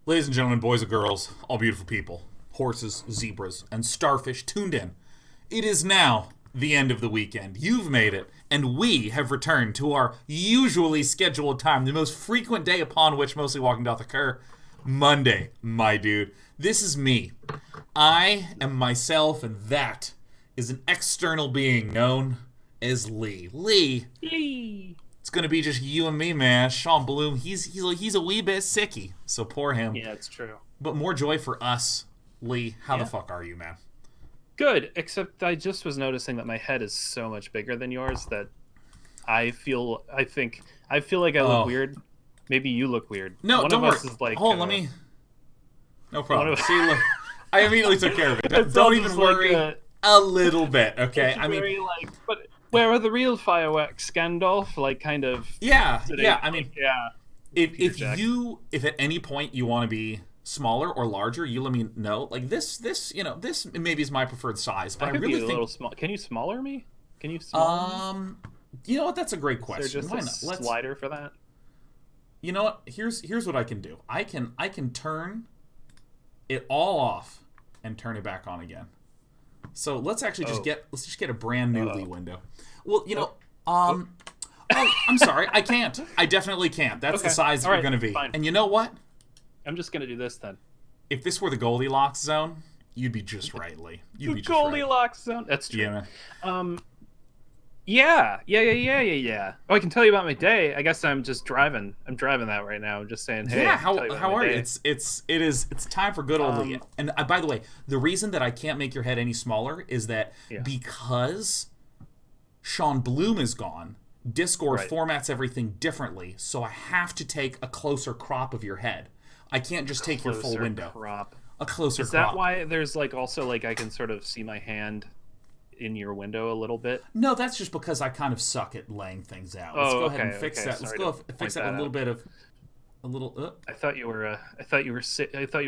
Ladies and gentlemen, boys and girls, all beautiful people, horses, zebras, and starfish tuned in. It is now the end of the weekend. You've made it, and we have returned to our usually scheduled time, the most frequent day upon which mostly walking doth occur, Monday, my dude. This is me. I am myself, and that is an external being known as Lee. Lee. It's gonna be just you and me, man. Sean Bloom, he's a wee bit sicky, so poor him. Yeah, it's true. But more joy for us. Lee, how the fuck are you, man? Good, except I just was noticing that my head is so much bigger than yours that I feel like I look weird. Maybe you look weird. No, one don't of worry. us is like, hold on, let me. No problem. See, look, I immediately took care of it. Don't even worry. A little bit, okay? I mean, but where are the real fireworks, Gandalf? Like, kind of. Yeah. I mean, yeah. If at any point you want to be smaller or larger, you let me know. Like this maybe is my preferred size, but I really think a little small. Can you smaller me? Can you smaller me? You know what? That's a great question. Is there just Why a not? slider for that? You know what? Here's what I can do. I can turn it all off and turn it back on again. So let's actually just get a brand new Lee window. Well, I'm sorry, I can't. I definitely can't. That's the size that you're going to be. Fine. And you know what? I'm just going to do this then. If this were the Goldilocks zone, you'd be just right, Lee. You'd be just Goldilocks zone. That's true. Yeah, man. Yeah. Oh, I can tell you about my day. I guess I'm just driving. I'm driving that right now. I'm just saying, hey. Yeah, how are you? It's time for good old Lee. And by the way, the reason that I can't make your head any smaller is that because Sean Bloom is gone, Discord formats everything differently, so I have to take a closer crop of your head. I can't just take your full window. A closer crop. Is that why there's also I can sort of see my hand in your window a little bit? No, that's just because I kind of suck at laying things out. Let's go ahead and fix that. Let's go fix that with a little bit of a little. I thought you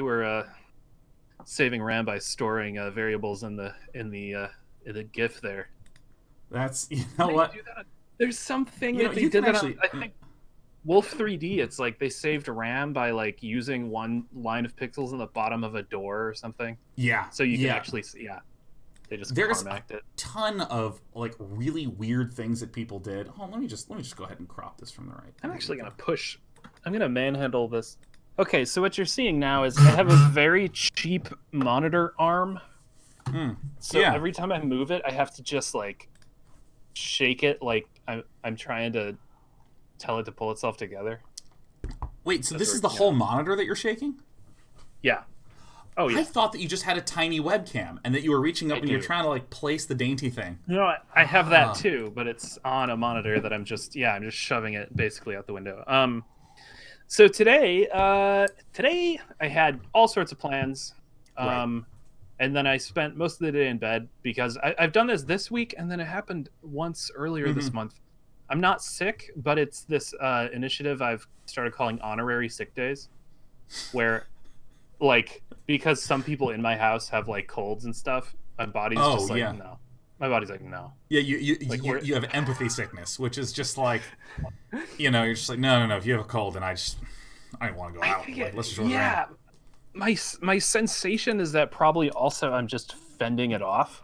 were saving RAM by storing variables in the GIF there. That's what. There's something that they did that. I think Wolf 3D. It's like they saved RAM by using one line of pixels in the bottom of a door or something. Yeah. So you can actually see. Yeah. There's a ton of really weird things that people did. Oh, let me just go ahead and crop this from the right. I'm actually gonna manhandle this. Okay, so what you're seeing now is I have a very cheap monitor arm. So every time I move it, I have to just shake it like I'm trying to tell it to pull itself together. Wait, so this is the whole monitor that you're shaking? Yeah. Oh, yeah. I thought that you just had a tiny webcam and that you were reaching up and you're trying to place the dainty thing. No, I have that too, but it's on a monitor that I'm just shoving it basically out the window. So today I had all sorts of plans. And then I spent most of the day in bed because I've done this week, and then it happened once earlier this month. I'm not sick, but it's this initiative I've started calling honorary sick days, where because some people in my house have colds and stuff, my body's no. My body's no. Yeah, you have empathy sickness, which is just you're just no. If you have a cold, then I don't want to go out. Let's just order in. My sensation is that probably also I'm just fending it off.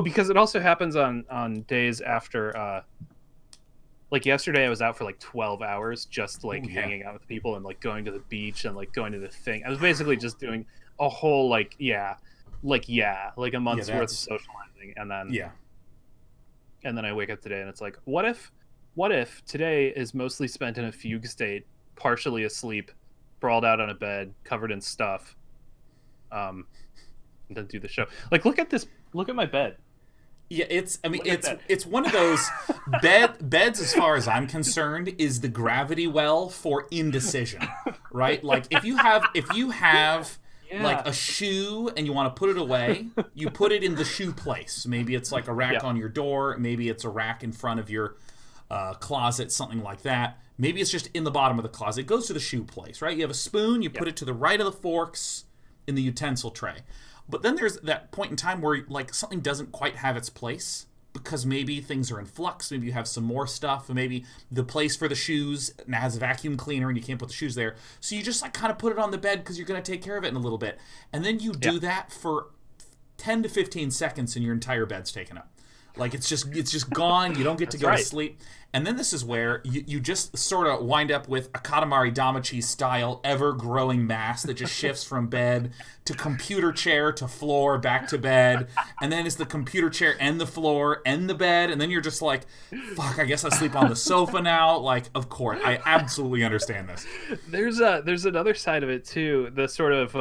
Because it also happens on days after. Yesterday, I was out for 12 hours just hanging out with people and going to the beach and going to the thing. I was basically just doing a whole a month's worth of socializing, and then I wake up today and it's what if today is mostly spent in a fugue state, partially asleep, sprawled out on a bed, covered in stuff, and then do the show. Look at this. Look at my bed. Yeah, it's one of those beds, as far as I'm concerned, is the gravity well for indecision, right? If you have a shoe and you want to put it away, you put it in the shoe place. Maybe it's a rack on your door, maybe it's a rack in front of your closet, something like that. Maybe it's just in the bottom of the closet. It goes to the shoe place, right? You have a spoon, you put it to the right of the forks in the utensil tray. But then there's that point in time where something doesn't quite have its place, because maybe things are in flux, maybe you have some more stuff, and maybe the place for the shoes now has a vacuum cleaner and you can't put the shoes there. So you just like kind of put it on the bed because you're going to take care of it in a little bit. And then you do that for 10 to 15 seconds and your entire bed's taken up. Like it's just gone. You don't get to go to sleep. And then this is where you just sort of wind up with a Katamari Damacy style ever-growing mass that just shifts from bed to computer chair to floor back to bed. And then it's the computer chair and the floor and the bed. And then you're just like, fuck, I guess I sleep on the sofa now. Like, of course, I absolutely understand this. There's another side of it too. The sort of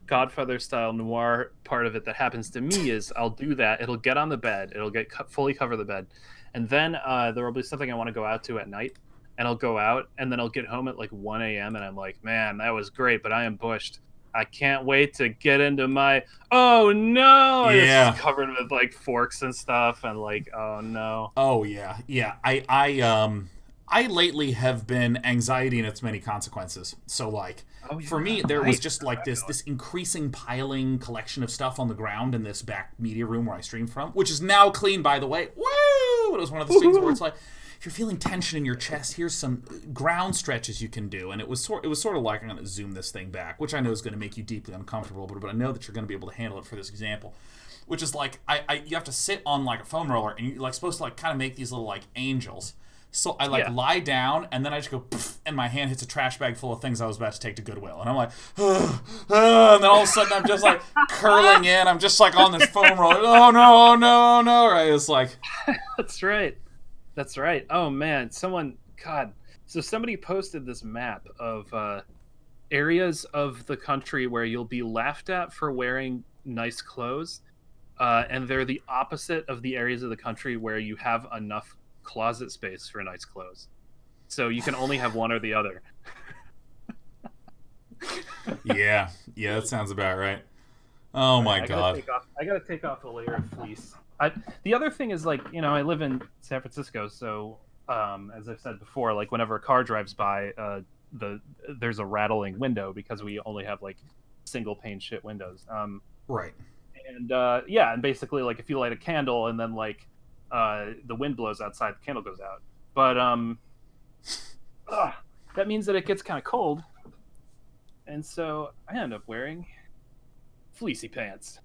Godfather style noir part of it that happens to me is I'll do that. It'll get on the bed. It'll get fully cover the bed. And then there will be something I want to go out to at night. And I'll go out and then I'll get home at like 1 a.m. and I'm like, man, that was great, but I am bushed. I can't wait to get into my, oh no. Yeah. It's covered with like forks and stuff and like, oh no. Oh yeah. Yeah. I lately have been anxiety and its many consequences. So like, for me, there was just like this increasing piling collection of stuff on the ground in this back media room where I stream from, which is now clean, by the way. Woo! It was one of those things where it's like, if you're feeling tension in your chest, here's some ground stretches you can do. And it was sort of like, I'm going to zoom this thing back, which I know is going to make you deeply uncomfortable, but I know that you're going to be able to handle it for this example. Which is like, you have to sit on like a foam roller, and you're like supposed to like kind of make these little like angels. So I like lie down, and then I just go, poof, and my hand hits a trash bag full of things I was about to take to Goodwill. And I'm like, and then all of a sudden I'm just like curling in. I'm just like on this foam roller. Oh no, oh no, oh no. Right? It's like. That's right. Oh man, God. So somebody posted this map of areas of the country where you'll be laughed at for wearing nice clothes. And they're the opposite of the areas of the country where you have enough closet space for nice clothes. So you can only have one or the other. Yeah, that sounds about right. Oh my God. I gotta take off a layer of fleece. The other thing is like, I live in San Francisco, so as I've said before, like whenever a car drives by, there's a rattling window because we only have like single pane shit windows. Right. And and basically like if you light a candle and then like the wind blows outside, the candle goes out. But that means that it gets kind of cold, and so I end up wearing fleecy pants.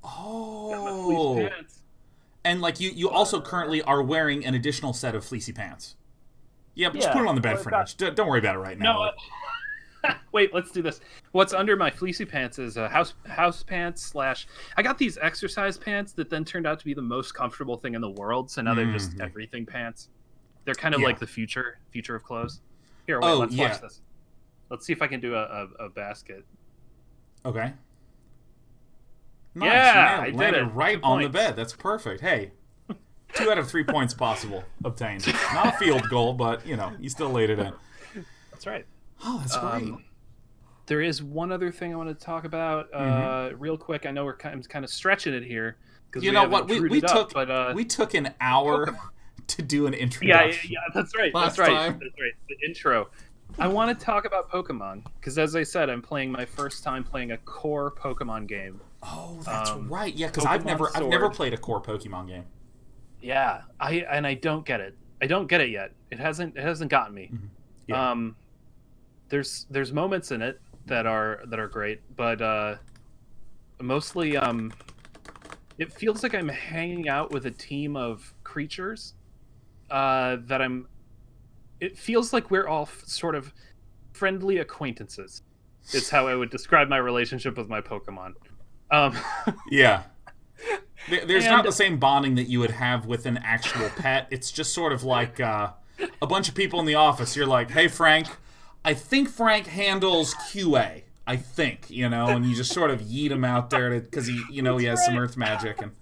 Oh, got my fleece pants. And like you also currently are wearing an additional set of fleecy pants. Yeah, but just put it on the bed for now. Don't worry about it right now. No, wait, let's do this. What's under my fleecy pants is house pants / I got these exercise pants that then turned out to be the most comfortable thing in the world. So now they're just everything pants. They're kind of like the future of clothes. Here, wait, let's watch this. Let's see if I can do a basket. Okay. Nice. Yeah, I did it. Right on the bed. That's perfect. Hey, 2 out of 3 points possible obtained. Not a field goal, but you still laid it in. That's right. Oh, that's great. There is one other thing I want to talk about real quick. I know we're kind of stretching it here. You know what? We took an hour to do an introduction. Yeah, that's right. That's right. The intro. I want to talk about Pokemon because, as I said, I'm playing my first time playing a core Pokemon game. Oh, that's right. Yeah, because I've never played a core Pokemon game. Yeah, I don't get it. I don't get it yet. It hasn't gotten me. Mm-hmm. Yeah. There's moments in it that are great, but mostly it feels like I'm hanging out with a team of creatures it feels like we're all sort of friendly acquaintances. Is how I would describe my relationship with my Pokemon. Yeah. There's not the same bonding that you would have with an actual pet. It's just sort of like a bunch of people in the office. You're like, hey, Frank, I think Frank handles QA. I think, and you just sort of yeet him out there because he has some earth magic. And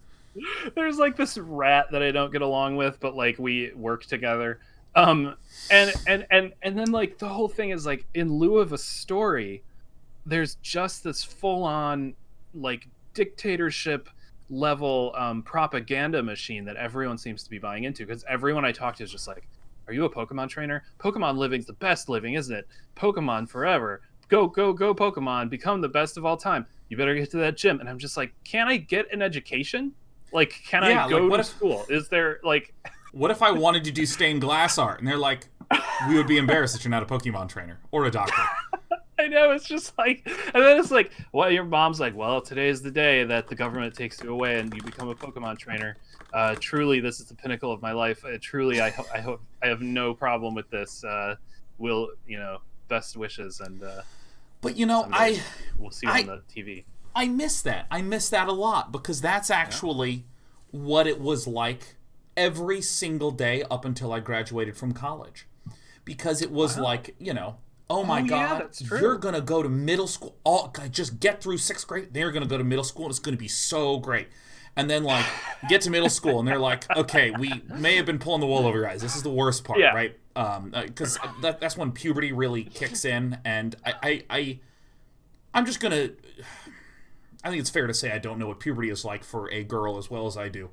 there's like this rat that I don't get along with, but like we work together. And then like the whole thing is like in lieu of a story, there's just this full on like dictatorship level propaganda machine that everyone seems to be buying into because everyone I talk to is just like, are you a Pokemon trainer? Pokemon living's the best living, isn't it? Pokemon forever. Go Pokemon, become the best of all time. You better get to that gym. And I'm just like, can I get an education? Like, can Yeah, I go like, to school? Is there, like... What if I wanted to do stained glass art? And they're like, we would be embarrassed that you're not a Pokemon trainer or a doctor. I know, it's just like... And then it's like, well, your mom's like, well, today's the day that the government takes you away and you become a Pokemon trainer. Truly, this is the pinnacle of my life. Truly, I hope I have no problem with this. Best wishes, and But, you know, we'll see on the TV. I miss that. I miss that a lot, because that's actually what it was like every single day up until I graduated from college. Because it was like, you know, oh my God, that's true. you're going to go to middle school. Just get through 6th grade. They're going to go to middle school, and it's going to be so great. And then, like, get to middle school, and they're like, okay, we may have been pulling the wool over your eyes. This is the worst part, right? Because that's when puberty really kicks in, and I'm just going to... I think it's fair to say I don't know what puberty is like for a girl as well as I do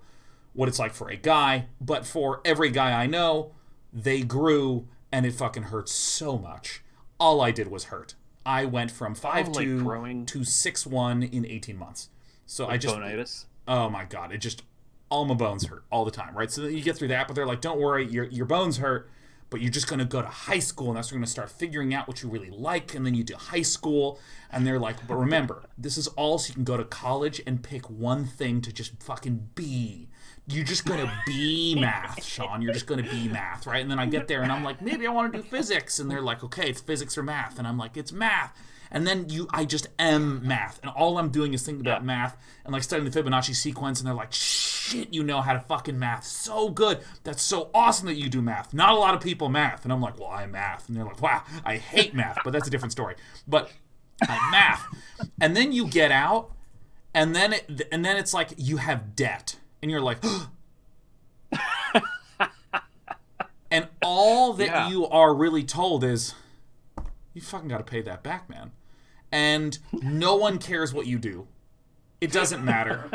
what it's like for a guy, but for every guy I know, they grew, and it fucking hurts so much. All I did was hurt. I went from 5'2" to 6'1" in 18 months. So I just... Bonitis? Oh my God, it just... all my bones hurt all the time, right? So you get through that, but they're like, don't worry, your bones hurt, but you're just going to go to high school, and that's when you're going to start figuring out what you really like, and then you do high school, and they're like, but remember, this is all so you can go to college and pick one thing to just fucking be. You're just going to be math, Sean. You're just going to be math, right? And then I get there, and I'm like, maybe I want to do physics, and they're like, okay, it's physics or math, and I'm like, it's math. And then I just am math, and all I'm doing is thinking about math and like studying the Fibonacci sequence, and they're like, shit, you know how to fucking math so good. That's so awesome that you do math. Not a lot of people math. And I'm like, well, I'm math. And they're like, wow, I hate math, but that's a different story. But I'm math. And then you get out, and then it's like you have debt, and you're like, and all that you are really told is, you fucking got to pay that back, man. And no one cares what you do. It doesn't matter.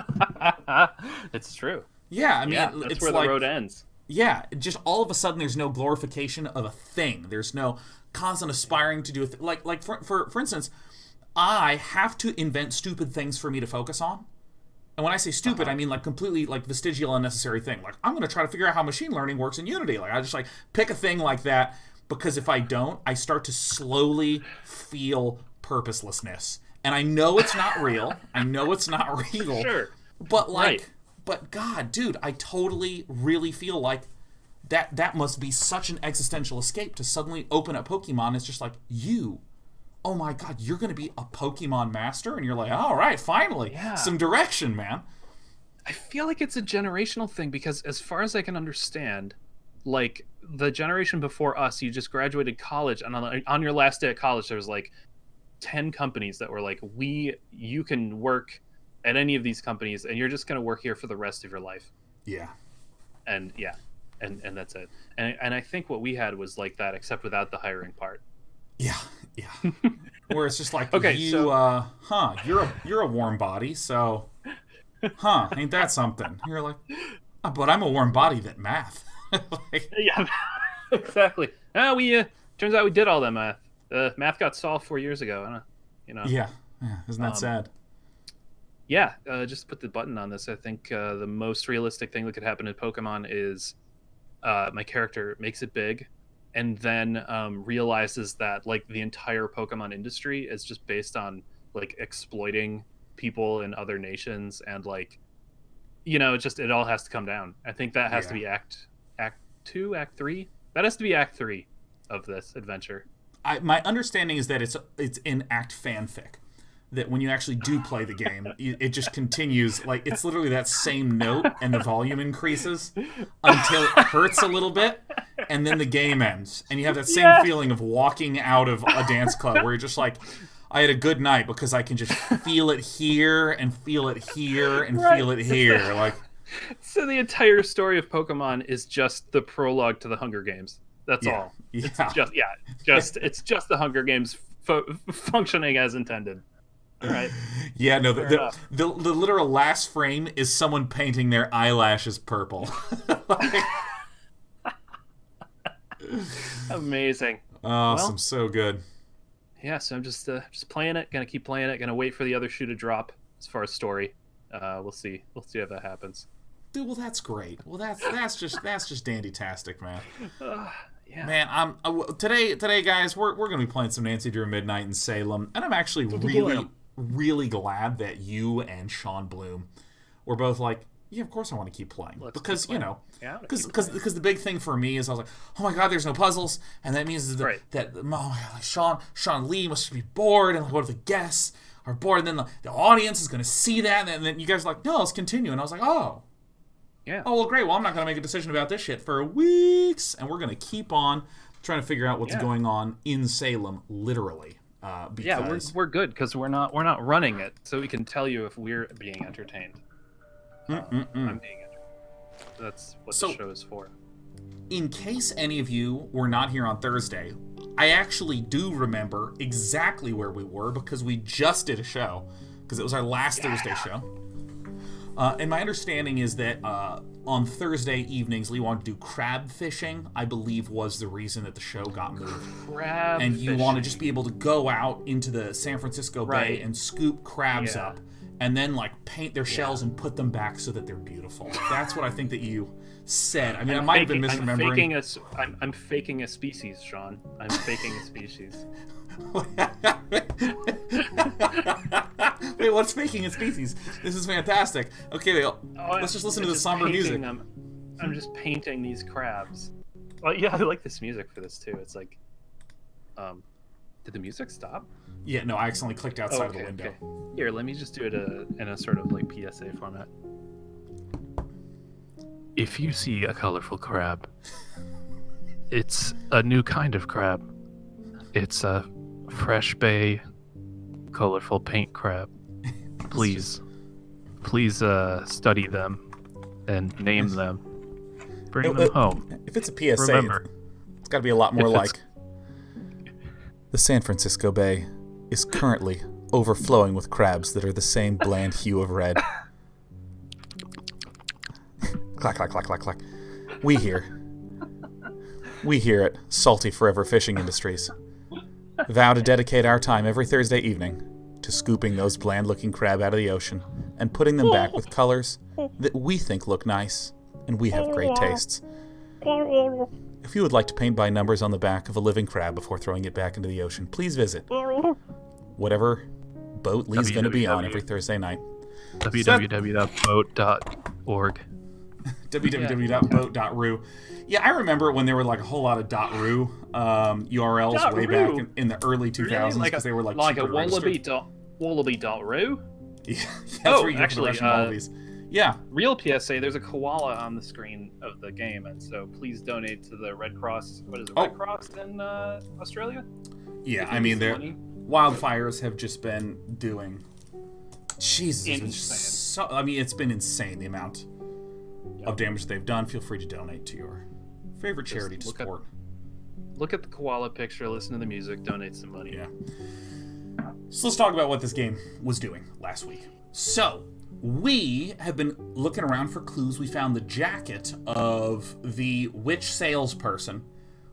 It's true. Yeah, I mean, that's it's where like, the road ends. Yeah, just all of a sudden there's no glorification of a thing. There's no constant aspiring to do a thing. Like for instance, I have to invent stupid things for me to focus on. And when I say stupid, I mean like completely like vestigial unnecessary thing. Like I'm going to try to figure out how machine learning works in Unity. Like I just like pick a thing like that, because if I don't, I start to slowly feel purposelessness. And I know it's not real. Sure. But like, but God, dude, I totally really feel like that must be such an existential escape to suddenly open up Pokemon. It's just like, oh my God, you're going to be a Pokemon master? And you're like, all right, finally, some direction, man. I feel like it's a generational thing, because as far as I can understand, like the generation before us, you just graduated college, and on your last day at college, there was like 10 companies that were like, you can work at any of these companies, and you're just going to work here for the rest of your life. Yeah. And that's it. And I think what we had was like that, except without the hiring part. Yeah. Where it's just like, okay, you're a warm body, so, ain't that something? You're like, but I'm a warm body that math. Like, yeah, exactly. Turns out we did all that math. Math got solved 4 years ago. Yeah. Isn't that sad? Yeah. Just put the button on this. I think the most realistic thing that could happen in Pokemon is my character makes it big, and then realizes that like the entire Pokemon industry is just based on like exploiting people in other nations, and like, it all has to come down. I think that has to be Act 2, Act 3. That has to be Act 3 of this adventure. My understanding is that it's in Act fanfic. That when you actually do play the game, it just continues. Like, it's literally that same note, and the volume increases until it hurts a little bit, and then the game ends. And you have that same feeling of walking out of a dance club where you're just like, I had a good night because I can just feel it here and feel it here and feel it here. Like, so the entire story of Pokemon is just the prologue to the Hunger Games. That's all. Yeah. It's just the Hunger Games functioning as intended. Right. Yeah, no, the literal last frame is someone painting their eyelashes purple. Amazing. Awesome, well, so good. Yeah, so I'm just playing it, gonna keep playing it, gonna wait for the other shoe to drop as far as story. We'll see. We'll see if that happens. Dude, well, that's great. Well, that's just dandy-tastic, man. Yeah. Man, today, guys, we're gonna be playing some Nancy Drew Midnight in Salem, and I'm actually really glad that you and Sean Bloom were both like, yeah, of course I want to keep playing. Because the big thing for me is I was like, oh my god, there's no puzzles, and that means that oh my god, like Sean Lee must be bored, and like, what if the guests are bored, and then the audience is gonna see that, and then you guys are like, no, let's continue, and I was like, oh. Yeah. Oh, well, great. Well, I'm not going to make a decision about this shit for weeks, and we're going to keep on trying to figure out what's going on in Salem, literally. Because we're good because we're not running it, so we can tell you if we're being entertained. I'm being entertained. That's what the show is for. In case any of you were not here on Thursday, I actually do remember exactly where we were because we just did a show, because it was our last Thursday show. And my understanding is that on Thursday evenings, Lee wanted to do crab fishing, I believe was the reason that the show got moved. Crab and you fishing. want to just be able to go out into the San Francisco Bay and scoop crabs up and then like paint their shells and put them back so that they're beautiful. That's what I think that you said. I mean, I might have been misremembering. I'm faking a species, Sean. I'm faking a species. Wait, what's faking a species? This is fantastic. Okay, let's just listen to the somber music. I'm just painting these crabs. Oh yeah, I like this music for this too. It's like, did the music stop? Yeah, no, I accidentally clicked outside of the window. Okay. Here, let me just do it in a sort of like PSA format. If you see a colorful crab, it's a new kind of crab. It's a fresh bay, colorful paint crab. Please study them and name them. Bring them home. If it's a PSA, remember, it's got to be a lot more like, the San Francisco Bay is currently overflowing with crabs that are the same bland hue of red. Clack, clack, clack, clack, clack. We here at Salty Forever Fishing Industries vow to dedicate our time every Thursday evening to scooping those bland-looking crab out of the ocean and putting them back with colors that we think look nice, and we have great tastes. If you would like to paint by numbers on the back of a living crab before throwing it back into the ocean, please visit whatever boat Lee's going to be on every Thursday night. www.boat.org www.boat.ru. Yeah, I remember when there were like a whole lot of .ru URLs way back in the early 2000s because they were like a wallaby.ru. Yeah, that's where you get the Russian wallabies. Yeah. Real PSA, there's a koala on the screen of the game, and so please donate to the Red Cross. What is it, Red Cross in Australia? Yeah, I mean, wildfires have just been doing... Jesus. It's been insane, the amount of damage they've done. Feel free to donate to your favorite charity to support. Look at the koala picture, listen to the music, donate some money. Yeah. So let's talk about what this game was doing last week. So, we have been looking around for clues. We found the jacket of the witch salesperson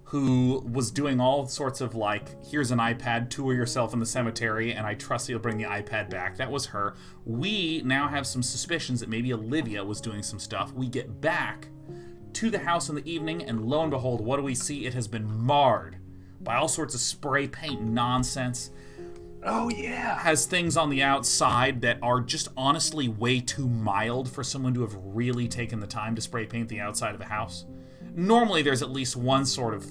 who was doing all sorts of like, here's an iPad, tour yourself in the cemetery, and I trust you'll bring the iPad back. That was her. We now have some suspicions that maybe Olivia was doing some stuff. We get back to the house in the evening, and lo and behold, what do we see? It has been marred by all sorts of spray paint nonsense. Oh, yeah. Has things on the outside that are just honestly way too mild for someone to have really taken the time to spray paint the outside of a house. Normally there's at least one sort of,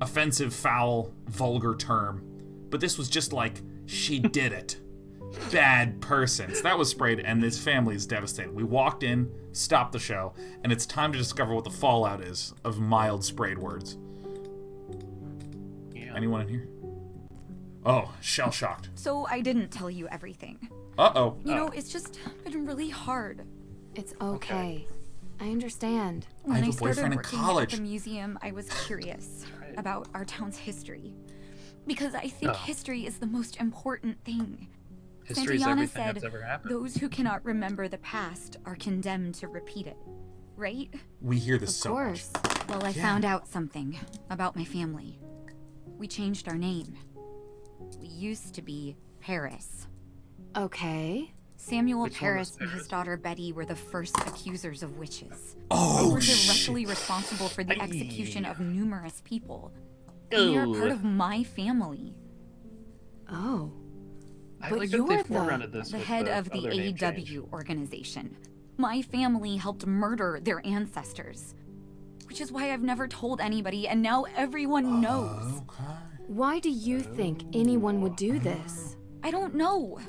offensive, foul, vulgar term. But this was just like, she did it. Bad person. So that was sprayed, and this family is devastated. We walked in, stopped the show, and it's time to discover what the fallout is of mild sprayed words. Yeah. Anyone in here? Oh, shell-shocked. So I didn't tell you everything. Uh-oh. It's just been really hard. It's okay. I understand. When I have a boyfriend in college. At the museum, I was curious about our town's history. Because I think history is the most important thing. History is everything that's ever happened. Those who cannot remember the past are condemned to repeat it. Right? We hear this so much. Of course. Well, I found out something about my family. We changed our name. We used to be Paris. Okay. Samuel Which one was Paris and his Paris? daughter Betty were the first accusers of witches. They Oh, were shit. directly responsible for the execution of numerous people. And they are part of my family. Oh. I But like that you're they the- forerunted this The with head of the other name change. AEW organization. My family helped murder their ancestors. Which is why I've never told anybody, and now everyone knows. Okay. Why do you think anyone would do this? I don't know.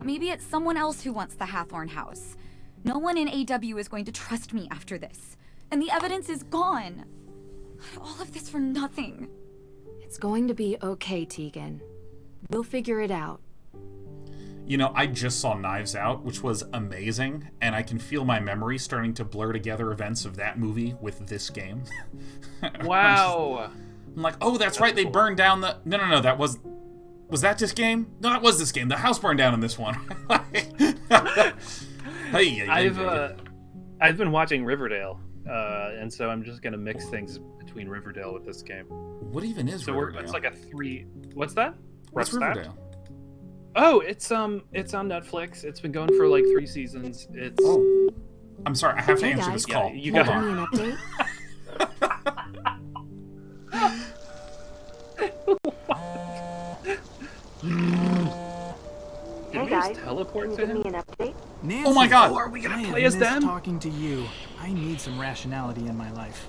Maybe it's someone else who wants the Hathorn house. No one in AW is going to trust me after this. And the evidence is gone. All of this for nothing. It's going to be okay, Tegan. We'll figure it out. You know, I just saw Knives Out, which was amazing, and I can feel my memory starting to blur together events of that movie with this game. Wow. I'm like, oh, that's right, they burned down the... No, that was... Was that this game? No, that was this game. The house burned down in this one. I've been watching Riverdale, and so I'm just gonna mix things between Riverdale with this game. What even is So Riverdale? it's like a 3. What's that? What's that? Riverdale? Oh, it's on Netflix. It's been going for like 3 seasons. It's Oh. I'm sorry, I have to Hey, answer guys. this call. Yeah, you Hold got on. Give me an update? Did we just teleport to him? update? Nancy, Oh my God! Are we gonna I play have as missed them? talking to you. I need some rationality in my life.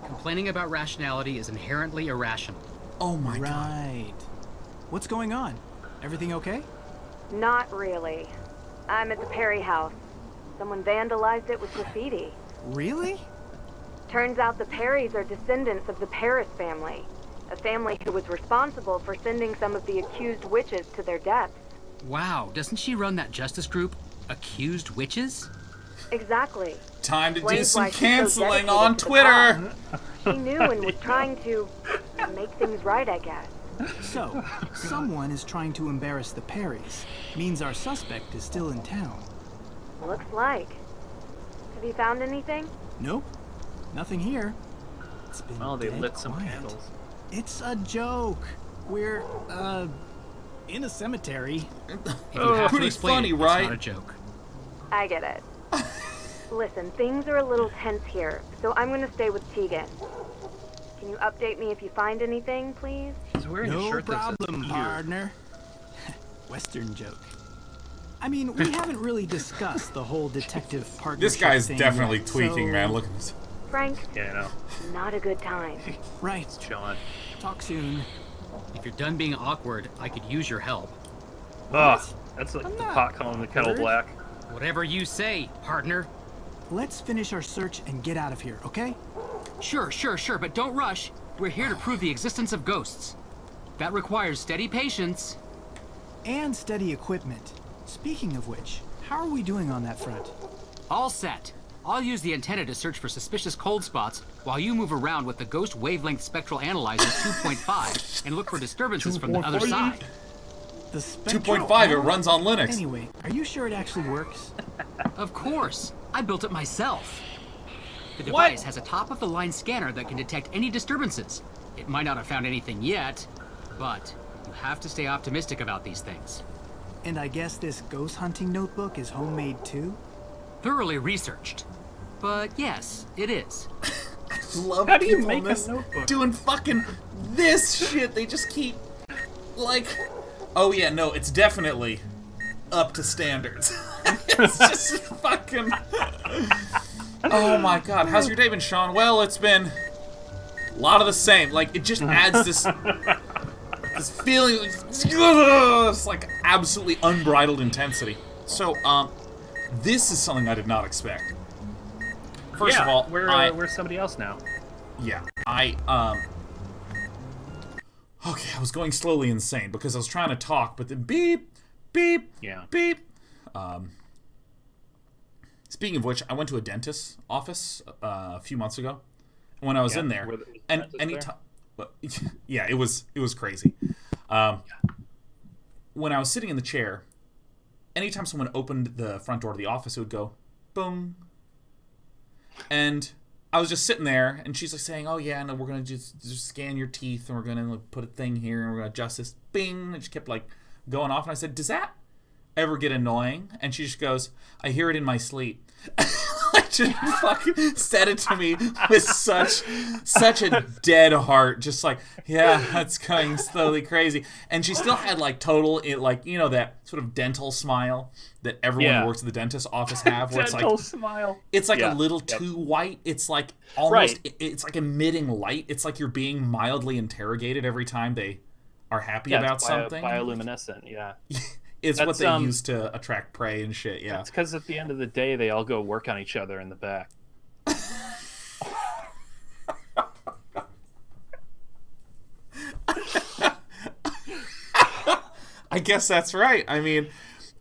Complaining about rationality is inherently irrational. Oh my god. Right. What's going on? Everything okay? Not really. I'm at the Perry house. Someone vandalized it with graffiti. Really? Turns out the Perrys are descendants of the Paris family, a family who was responsible for sending some of the accused witches to their deaths. Wow, doesn't she run that justice group, Accused Witches? Exactly. Time to do Explains some why she's so canceling dedicated on to the Twitter! She knew and was trying to make things right, I guess. So, someone is trying to embarrass the Perrys. Means our suspect is still in town. Looks like. Have you found anything? Nope. Nothing here. It's been Well, they dead lit some quiet. candles. It's a joke. We're, in a cemetery. If you have pretty to explain funny, it, right? It's not a joke. I get it. Listen, things are a little tense here, so I'm gonna stay with Tegan. Can you update me if you find anything, please? He's wearing a No shirt that problem, says partner. Western joke. I mean, we haven't really discussed the whole detective partnership This guy's thing definitely yet, tweaking, so- man. Look at this. Frank, Yeah, I know. not a good time. Right. Chilling. Talk soon. If you're done being awkward, I could use your help. Oh, that's like I'm the not pot calling the kettle awkward. black. Whatever you say, partner. Let's finish our search and get out of here, okay? Sure, but don't rush. We're here to prove the existence of ghosts. That requires steady patience. And steady equipment. Speaking of which, how are we doing on that front? All set. I'll use the antenna to search for suspicious cold spots while you move around with the Ghost Wavelength Spectral Analyzer 2.5 and look for disturbances from the other 2.5? side. The spectral 2.5, it runs on Linux. Anyway, are you sure it actually works? Of course. I built it myself. The What? device has a top-of-the-line scanner that can detect any disturbances. It might not have found anything yet, but you have to stay optimistic about these things. And I guess this ghost hunting notebook is homemade too? Thoroughly researched. But yes, it is. Love How do you people make in a this notebook? doing fucking this shit. They just keep like, oh yeah, no, it's definitely up to standards. It's just fucking. Oh my god, how's your day been, Sean? Well, it's been a lot of the same. Like it just adds this feeling. It's like absolutely unbridled intensity. So this is something I did not expect. First yeah, of all, we're somebody else now. yeah, okay, I was going slowly insane because I was trying to talk, but then beep, beep, Yeah. beep. Speaking of which, I went to a dentist's office a few months ago. When I was Yeah, in there, were the and dentists anytime, yeah, it was crazy. When I was sitting in the chair, anytime someone opened the front door to the office, it would go, boom. And I was just sitting there, and she's like saying, "Oh yeah, no, we're gonna just scan your teeth, and we're gonna like, put a thing here, and we're gonna adjust this." Bing, and she kept like going off, and I said, "Does that?" ever get annoying? And she just goes, I hear it in my sleep. Just fucking said it to me with such a dead heart, just like, yeah, that's going slowly crazy. And she still had like total, like, you know, that sort of dental smile that everyone who works at the dentist's office have, where dental it's like smile. It's like a little too white. It's like almost it's like emitting light. It's like you're being mildly interrogated every time they are happy about something. Bioluminescent, yeah. It's what they use to attract prey and shit, yeah. It's because at the end of the day, they all go work on each other in the back. I guess that's right. I mean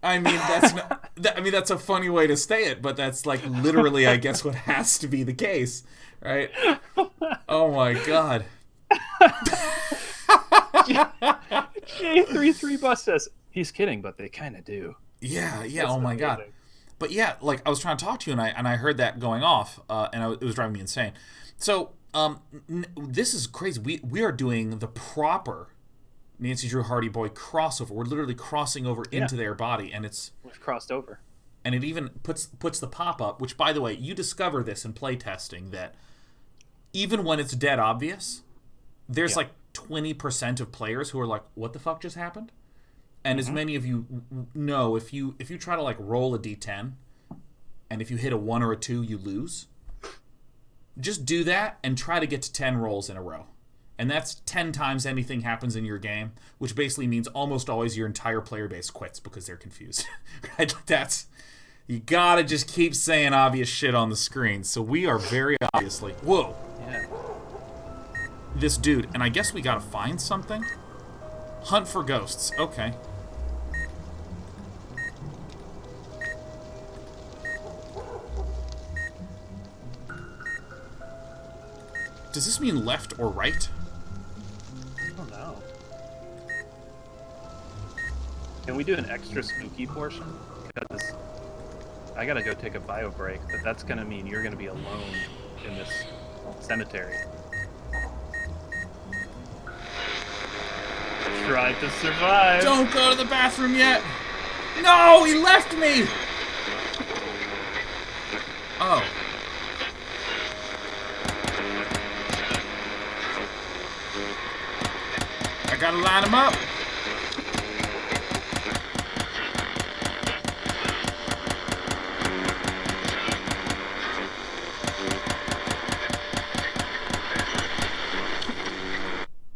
that's that's a funny way to say it, but that's like literally, I guess, what has to be the case, right? Oh my god. J33 Bus says, he's kidding, but they kind of do. Yeah, That's oh my amazing. god. But yeah, like I was trying to talk to you, and I heard that going off, and it was driving me insane. So this is crazy. We are doing the proper Nancy Drew Hardy Boy crossover. We're literally crossing over into their body, and we've crossed over. And it even puts the pop up. Which, by the way, you discover this in playtesting that even when it's dead obvious, there's like 20% of players who are like, "What the fuck just happened?" And as many of you know, if you try to like roll a d10, and if you hit a 1 or a 2, you lose. Just do that and try to get to 10 rolls in a row. And that's 10 times anything happens in your game, which basically means almost always your entire player base quits because they're confused. Right? You gotta just keep saying obvious shit on the screen. So we are very obviously... Whoa! Yeah. This dude, and I guess we gotta find something? Hunt for ghosts. Okay. Does this mean left or right? I don't know. Can we do an extra spooky portion? Because I gotta go take a bio break, but that's gonna mean you're gonna be alone in this cemetery. Try to survive. Don't go to the bathroom yet. No, he left me. Oh. I gotta line him up.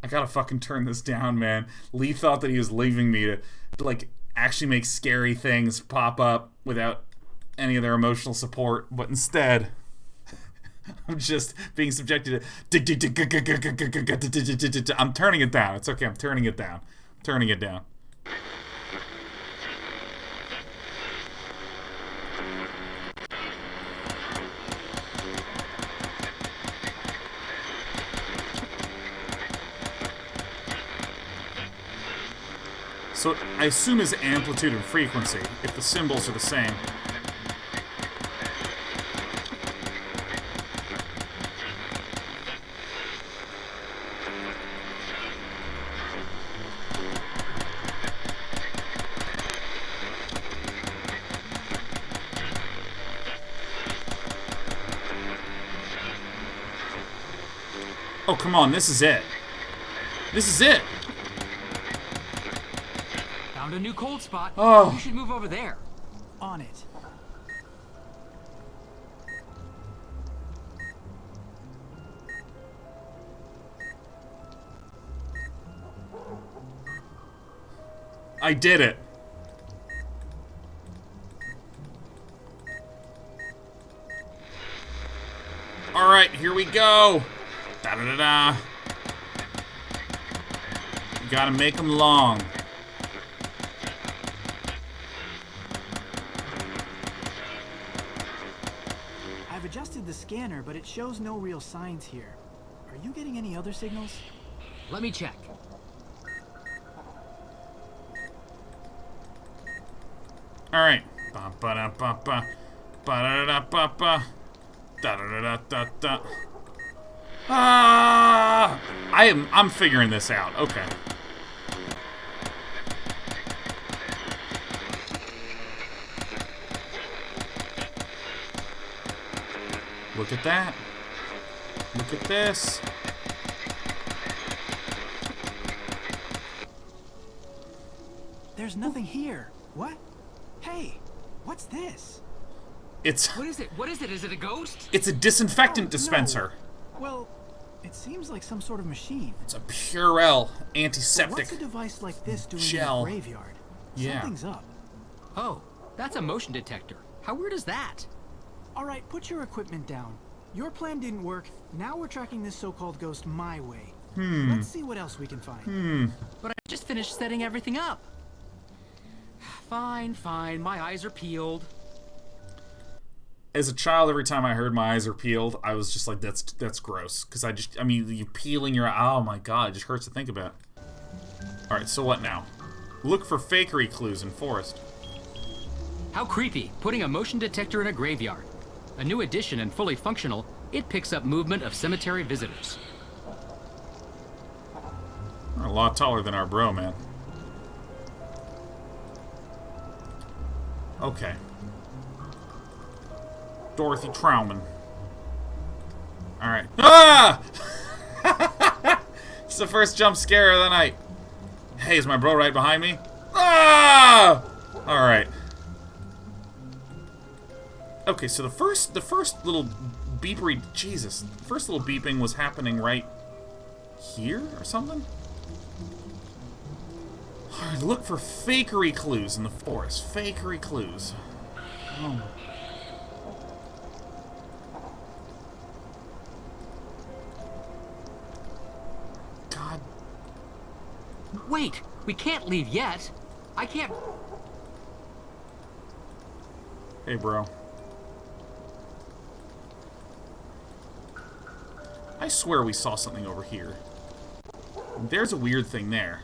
I gotta fucking turn this down, man. Lee thought that he was leaving me to like actually make scary things pop up without any of their emotional support, but instead I'm just being subjected to... I'm turning it down. It's okay. I'm turning it down. I'm turning it down. So I assume is amplitude and frequency, if the symbols are the same. Oh, come on, this is it. This is it! Found a new cold spot. Oh. You should move over there. On it. I did it. Alright, here we go. Da-da-da-da. You gotta make them long. I've adjusted the scanner, but it shows no real signs here. Are you getting any other signals? Let me check. Alright. Ba-ba-da-ba-ba. Ba-da-da-ba-ba. Da-da-da-da-da-da. Ah! I'm figuring this out. Okay. Look at that. Look at this. There's nothing here. What? Hey, what's this? It's What is it? What is it? Is it a ghost? it's a disinfectant Oh, dispenser. no. Well, it seems like some sort of machine. It's a Purell But antiseptic. what's a device like this doing shell. in a graveyard? Yeah. Something's up. Oh, that's a motion detector. How weird is that? All right, put your equipment down. Your plan didn't work. Now we're tracking this so-called ghost my way. Let's see what else we can find. But I just finished setting everything up. Fine, fine. My eyes are peeled. As a child, every time I heard my eyes are peeled, I was just like, that's gross. Because I mean, you peeling your eye, oh my god, it just hurts to think about. Alright, so what now? Look for fakery clues in forest. How creepy, putting a motion detector in a graveyard. A new addition and fully functional, it picks up movement of cemetery visitors. We're a lot taller than our bro, man. Okay. Dorothy Trauman. Alright. Ah! It's the first jump scare of the night. Hey, is my bro right behind me? Ah! Alright. Okay, so the first little beepery, Jesus, the first little beeping was happening right here or something? Alright, look for fakery clues in the forest. Fakery clues. Oh. God. Wait, we can't leave yet. I can't... Hey, bro. I swear we saw something over here. There's a weird thing there.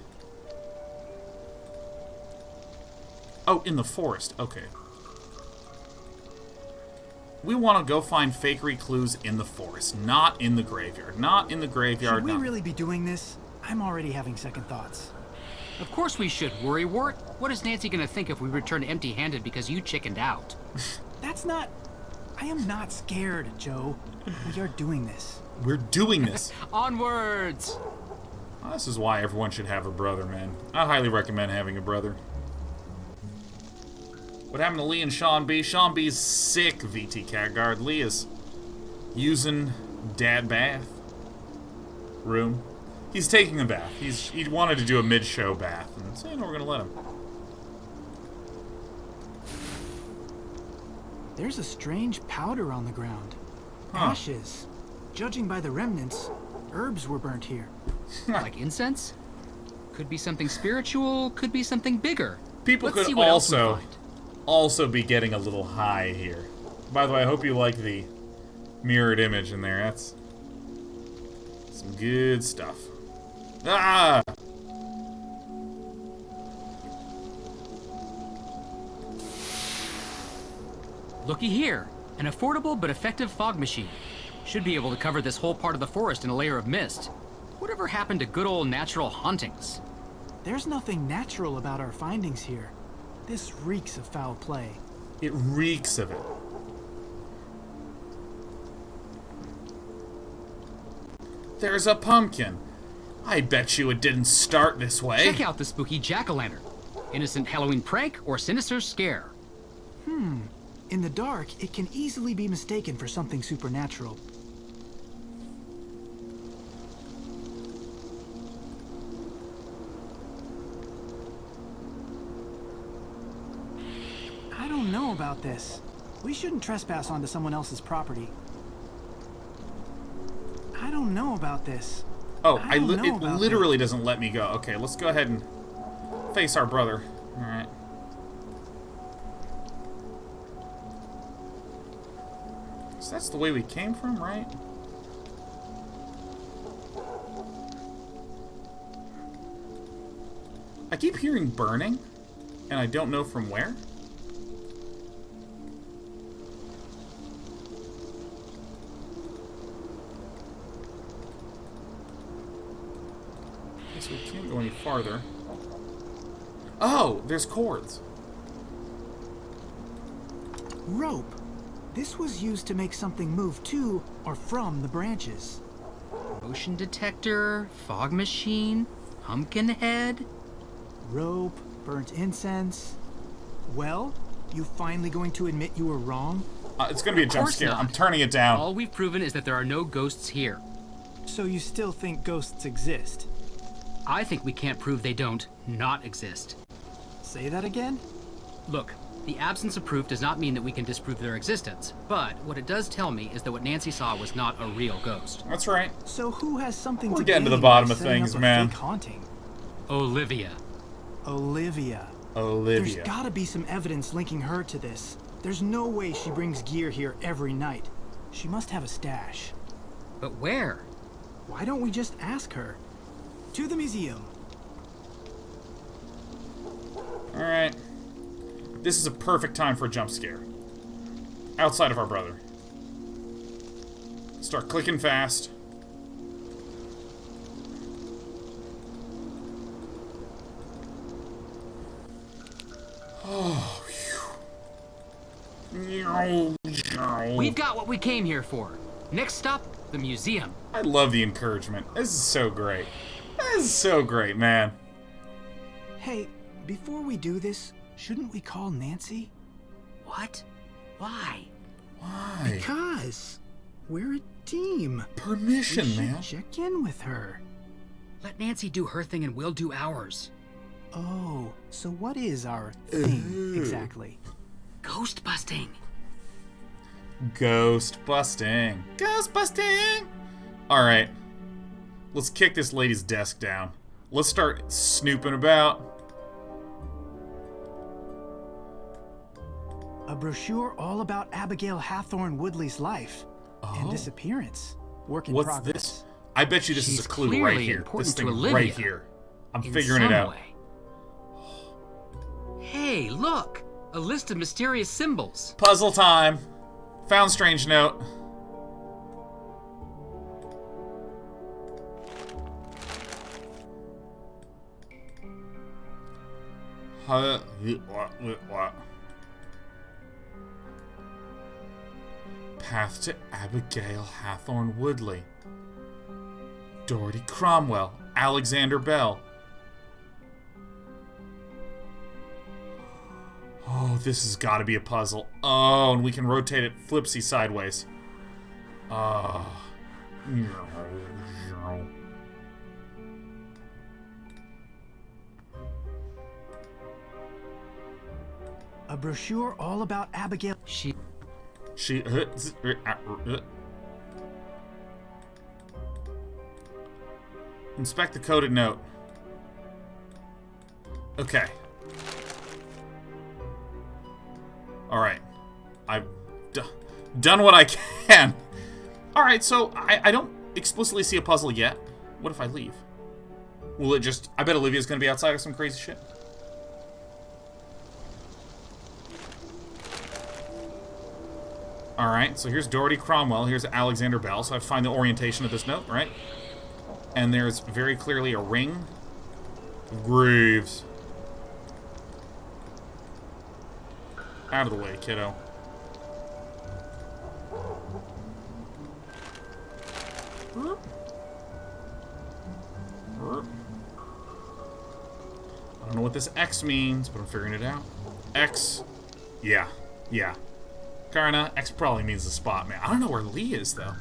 Oh, in the forest. Okay. We want to go find fakery clues in the forest, not in the graveyard. Not in the graveyard. Should we really be doing this? I'm already having second thoughts. Of course we should, Worrywart. What is Nancy gonna think if we return empty-handed because you chickened out? That's not... I am not scared, Joe. We are doing this. We're doing this. Onwards! Well, this is why everyone should have a brother, man. I highly recommend having a brother. What happened to Lee and Sean B? Sean B's sick, VT Catguard. Lee is using dad bath room. He's taking a bath. He wanted to do a mid-show bath, and so, you know, we're gonna let him. There's a strange powder on the ground. Huh. Ashes. Judging by the remnants, herbs were burnt here. Like incense? Could be something spiritual, could be something bigger. People Let's see could what else we also find. be getting a little high here. By the way, I hope you like the mirrored image in there. That's some good stuff. Ah! Looky here, an affordable but effective fog machine. Should be able to cover this whole part of the forest in a layer of mist. Whatever happened to good old natural hauntings? There's nothing natural about our findings here. This reeks of foul play. It reeks of it. There's a pumpkin. I bet you it didn't start this way. Check out the spooky jack-o'-lantern. Innocent Halloween prank or sinister scare? In the dark, it can easily be mistaken for something supernatural. I don't know about this. We shouldn't trespass onto someone else's property. I don't know about this. Oh, I don't know it about literally doesn't let me go. Okay, let's go ahead and face our brother. Alright. So that's the way we came from, right? I keep hearing burning, and I don't know from where. Guess we can't go any farther. Oh, there's cords. Rope. This was used to make something move to or from the branches. Motion detector, fog machine, pumpkin head. Rope, burnt incense. Well, you finally going to admit you were wrong? It's gonna be a jump course scare. not. I'm turning it down. All we've proven is that there are no ghosts here. So you still think ghosts exist? I think we can't prove they don't not exist. Say that again? Look, the absence of proof does not mean that we can disprove their existence, but what it does tell me is that what Nancy saw was not a real ghost. That's right. So who has something We're to getting to the gain bottom by of setting things, up a man. fake haunting? Olivia. Olivia. Olivia. There's gotta be some evidence linking her to this. There's no way she brings gear here every night. She must have a stash. But where? Why don't we just ask her? To the museum. Alright. This is a perfect time for a jump scare. Outside of our brother. Start clicking fast. Oh, phew. We've got what we came here for. Next stop, the museum. I love the encouragement. This is so great. This is so great, man. Hey, before we do this, shouldn't we call Nancy? What? Why? Why? Because we're a team. Permission, We should man. check in with her. Let Nancy do her thing and we'll do ours. Oh, so what is our thing exactly? Ghost busting. Ghost busting. Ghost busting! Alright. Let's kick this lady's desk down. Let's start snooping about. A brochure all about Abigail Hathorne Woodley's life and Oh. disappearance. Work in What's progress. this? I bet you this is She's a clue clearly right here. important This to thing Olivia. right here. I'm In figuring it some out. way. Hey, look! A list of mysterious symbols. Puzzle time. Found strange note. What? Path to Abigail Hathorne Woodley. Dorothy Cromwell. Alexander Bell. Oh, this has got to be a puzzle. Oh, and we can rotate it flipsy sideways. A brochure all about Abigail. She Inspect the coded note. Okay. Alright. I've done what I can. Alright, so I don't explicitly see a puzzle yet. What if I leave? Will it just... I bet Olivia's gonna be outside of some crazy shit. Alright, so here's Dorothy Cromwell, here's Alexander Bell, so I find the orientation of this note, right? And there's very clearly a ring of graves. Out of the way, kiddo. I don't know what this X means, but I'm figuring it out. X. Yeah. Karna, X probably means the spot, man. I don't know where Lee is, though.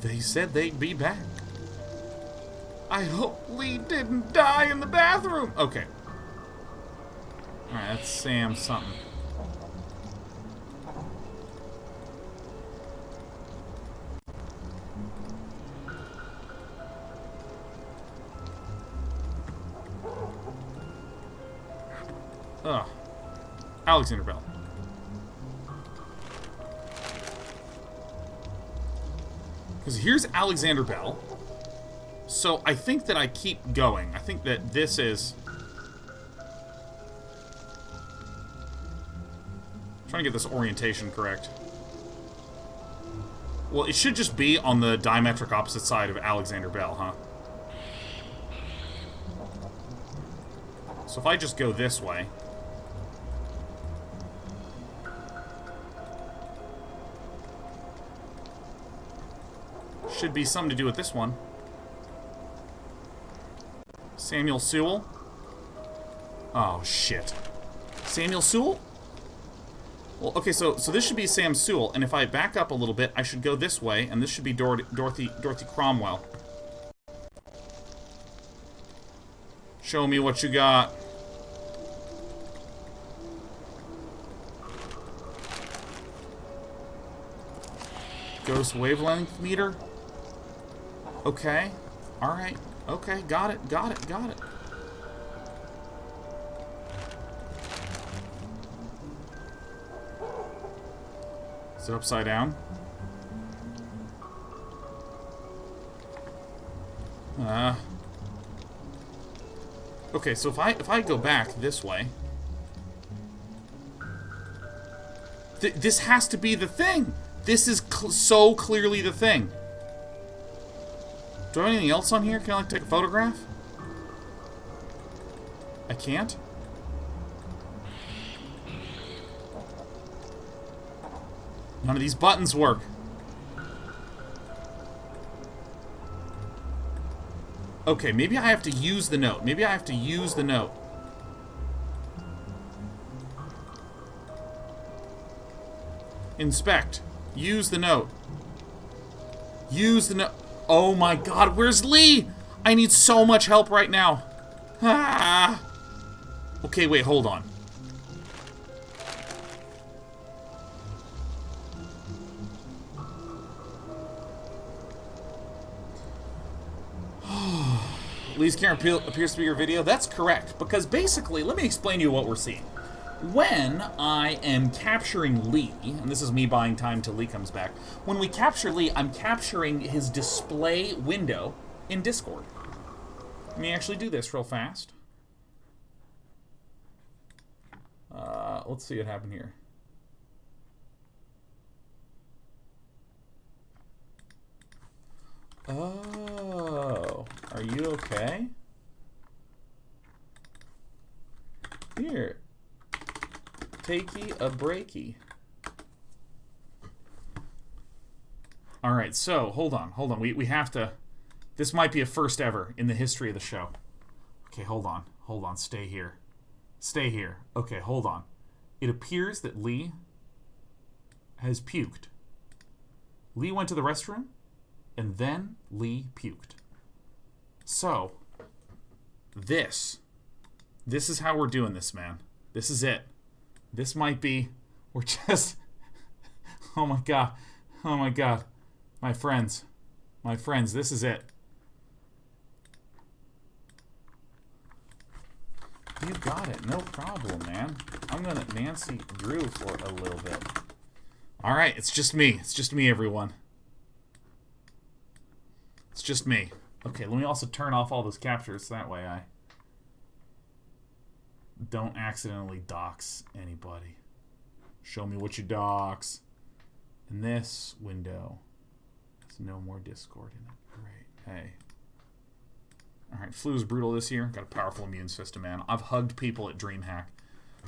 They said they'd be back. I hope Lee didn't die in the bathroom. Okay. Alright, that's Sam something. Ugh. Alexander Bell. Because here's Alexander Bell. So I think that I keep going. I think that this is... trying to get this orientation correct. Well, it should just be on the diametric opposite side of Alexander Bell, huh? So if I just go this way... Should be something to do with this one. Samuel Sewell. Oh, shit. Samuel Sewell? Well, okay, so this should be Sam Sewell, and if I back up a little bit, I should go this way, and this should be Dorothy Cromwell. Show me what you got. Ghost wavelength meter? Okay. Alright. Okay, got it. Is it upside down? Okay, so if I go back this way, this has to be the thing. This is so clearly the thing. Do I have anything else on here? Can I like take a photograph? I can't? None of these buttons work. Okay, maybe I have to use the note. Inspect. Use the note. Oh my god, where's Lee? I need so much help right now. Ah. Okay, wait, hold on. Lee's camera appears to be your video. That's correct, because basically, let me explain to you what we're seeing. When I am capturing Lee, and this is me buying time till Lee comes back, when we capture Lee, I'm capturing his display window in Discord. Let me actually do this real fast. Let's see what happened here. Oh, are you okay? Here. Takey a breaky. Alright, so, hold on. We have to... This might be a first ever in the history of the show. Okay, hold on. Stay here. Okay, hold on. It appears that Lee has puked. Lee went to the restroom, and then Lee puked. So, this is how we're doing this, man. This is it. This might be... We're just... Oh my god. My friends, this is it. You got it, no problem, man. I'm gonna Nancy Drew for a little bit. Alright, it's just me, everyone. It's just me. Okay, let me also turn off all those captures, so that way I don't accidentally dox anybody. Show me what you dox. In this window, there's no more Discord in it. Great. Hey. Alright, flu is brutal this year. Got a powerful immune system, man. I've hugged people at DreamHack.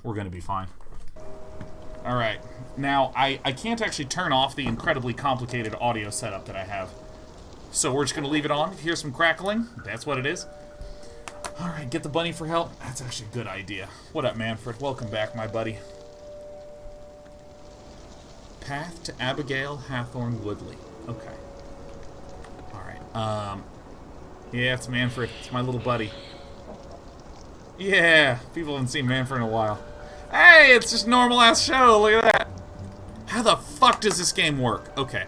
We're gonna be fine. Alright. Now, I can't actually turn off the incredibly complicated audio setup that I have. So we're just gonna leave it on. If you hear some crackling, that's what it is. Alright, get the bunny for help. That's actually a good idea. What up, Manfred? Welcome back, my buddy. Path to Abigail Hathorne Woodley. Okay. Alright. Yeah, it's Manfred. It's my little buddy. Yeah! People haven't seen Manfred in a while. Hey! It's just a normal-ass show! Look at that! How the fuck does this game work? Okay.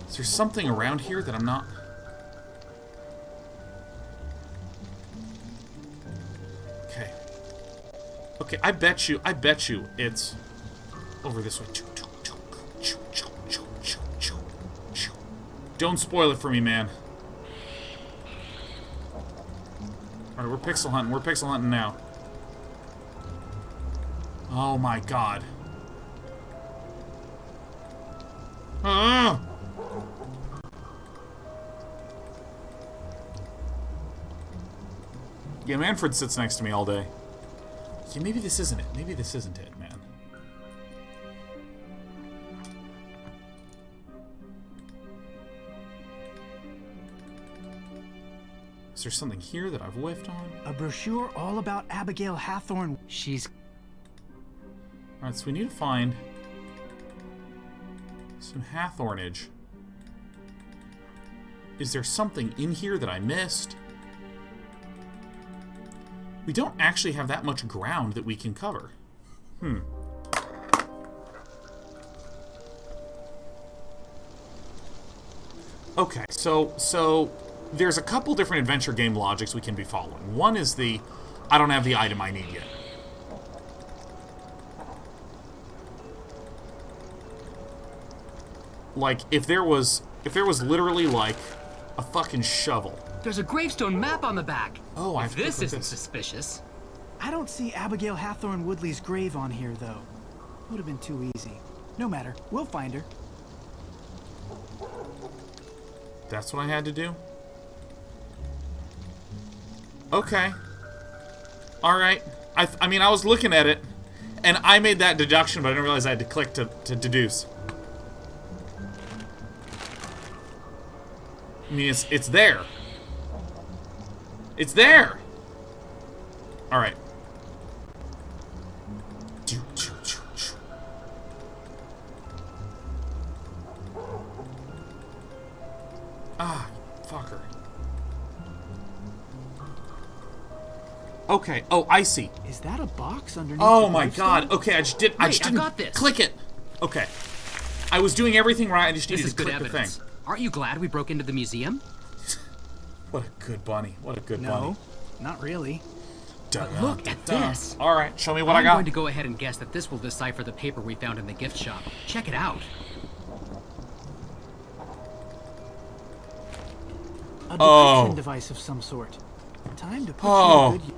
Is there something around here that I'm not... Okay. Okay, I bet you it's over this way. Don't spoil it for me, man. Alright, we're pixel hunting now. Oh my god. Yeah, Manfred sits next to me all day. Yeah, maybe this isn't it. Maybe this isn't it, man. Is there something here that I've whiffed on? A brochure all about Abigail Hathorn. She's... Alright, so we need to find some Hathornage. Is there something in here that I missed? We don't actually have that much ground that we can cover. Okay, so there's a couple different adventure game logics we can be following. One is the, I don't have the item I need yet. Like, if there was literally, like, a fucking shovel. There's a gravestone map on the back. Oh, I have to This click isn't this. suspicious. I don't see Abigail Hathorn Woodley's grave on here, though. Would have been too easy. No matter, we'll find her. That's what I had to do? Okay. Alright. I mean, I was looking at it, and I made that deduction, but I didn't realize I had to click to deduce. I mean, it's there. It's there! Alright. Ah, fucker. Okay. Oh, I see. Is that a box underneath Oh the my gravestone? god. Okay, I just didn't got this. click it. Okay. I was doing everything right, I just This needed is to good click the thing. evidence. Aren't you glad we broke into the museum? What a good bunny. What a good bunny. No, not really. Look at this. Alright, show me what I I'm got. going to go ahead and guess that this will decipher the paper we found in the gift shop. Check it out. A Oh. detection device of some sort. Time to put Oh. you in good use.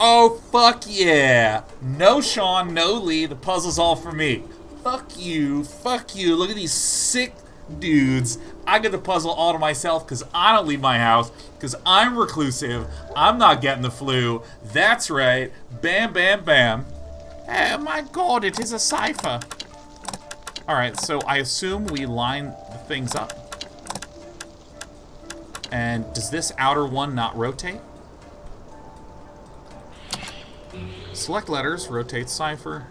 Oh, fuck yeah. No Sean, no Lee. The puzzle's all for me. Fuck you. Fuck you. Look at these sick dudes. I get the puzzle all to myself because I don't leave my house because I'm reclusive. I'm not getting the flu. That's right. Bam, bam, bam. Oh my god, it is a cipher. Alright, so I assume we line the things up. And does this outer one not rotate? Select letters, rotate cipher.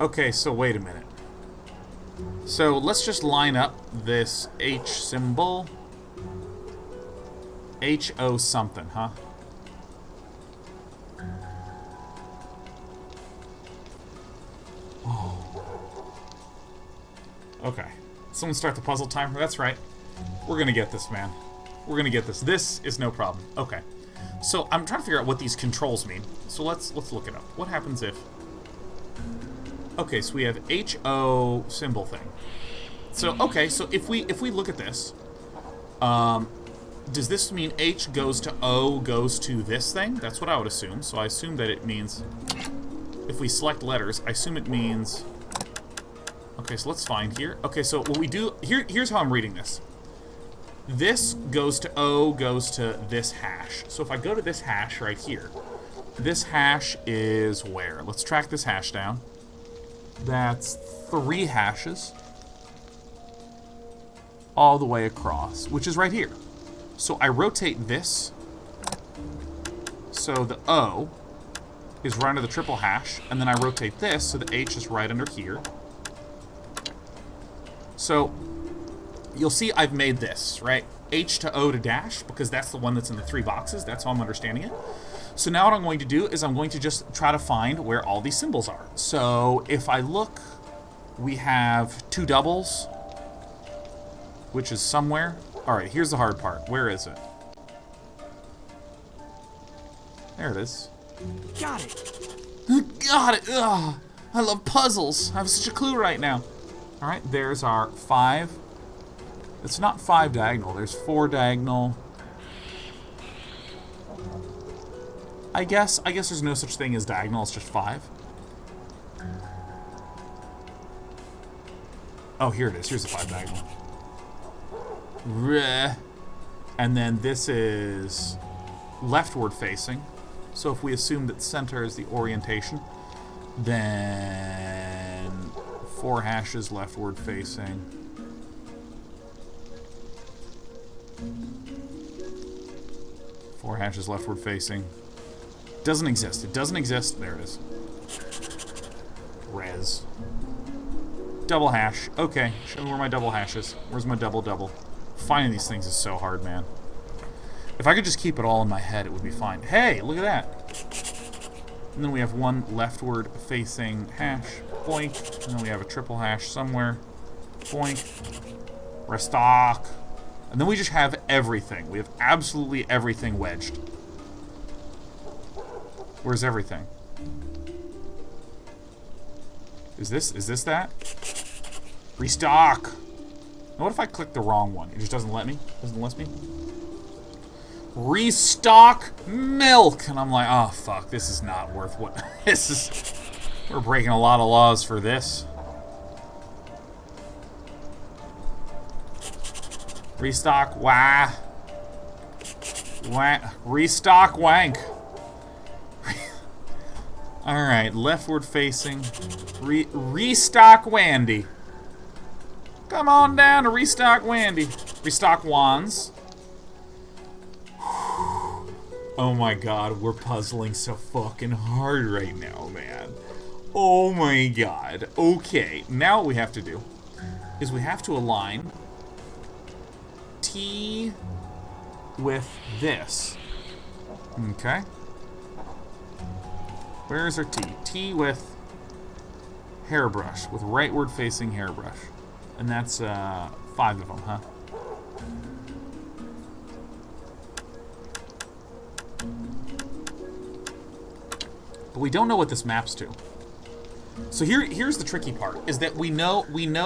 Okay, so wait a minute. So let's just line up this H symbol. H-O something, huh? Okay. Someone start the puzzle timer. That's right. We're gonna get this, man. We're gonna get this. This is no problem. Okay. So I'm trying to figure out what these controls mean. So let's look it up. What happens if... Okay, so we have H-O symbol thing. So, okay, so if we look at this, does this mean H goes to O goes to this thing? That's what I would assume. So I assume that it means... If we select letters, I assume it means... Okay, so let's find here. Okay, so what we do... Here's how I'm reading this. This goes to O, goes to this hash. So if I go to this hash right here, this hash is where? Let's track this hash down. That's 3 hashes all the way across, which is right here. So I rotate this so the O is right under the triple hash, and then I rotate this so the H is right under here. So you'll see I've made this, right? H to O to dash, because that's the one that's in the 3 boxes. That's how I'm understanding it. So now what I'm going to do is I'm going to just try to find where all these symbols are. So if I look, we have 2 doubles, which is somewhere. All right, here's the hard part. Where is it? There it is. Got it. Got it. Ugh, I love puzzles. I have such a clue right now. All right, there's our 5. It's not 5 diagonal. There's 4 diagonal. I guess there's no such thing as diagonal. It's just 5. Oh, here it is. Here's the 5 diagonal. And then this is leftward facing. So if we assume that center is the orientation, then 4 hashes leftward facing. Four hashes leftward facing. Doesn't exist. It doesn't exist. There it is. Res. Double hash. Okay. Show me where my double hash is. Where's my double? Finding these things is so hard, man. If I could just keep it all in my head, it would be fine. Hey, look at that. And then we have one leftward facing hash. Boink. And then we have a triple hash somewhere. Boink. Restock. And then we just have everything. We have absolutely everything wedged. Where's everything? Is this that? Restock! Now what if I click the wrong one? It just doesn't let me? Doesn't let me? Restock milk! And I'm like, oh fuck, this is not worth what this is. We're breaking a lot of laws for this. Restock wah. Restock wank. Alright, leftward facing. Restock Wandy. Come on down to Restock Wandy. Restock Wands. Oh my god, we're puzzling so fucking hard right now, man. Oh my god. Okay, now what we have to do is we have to align T with this. Okay. Where is our T? T with hairbrush, with rightward facing hairbrush. And that's 5 of them, huh? But we don't know what this maps to. So here's the tricky part, is that we know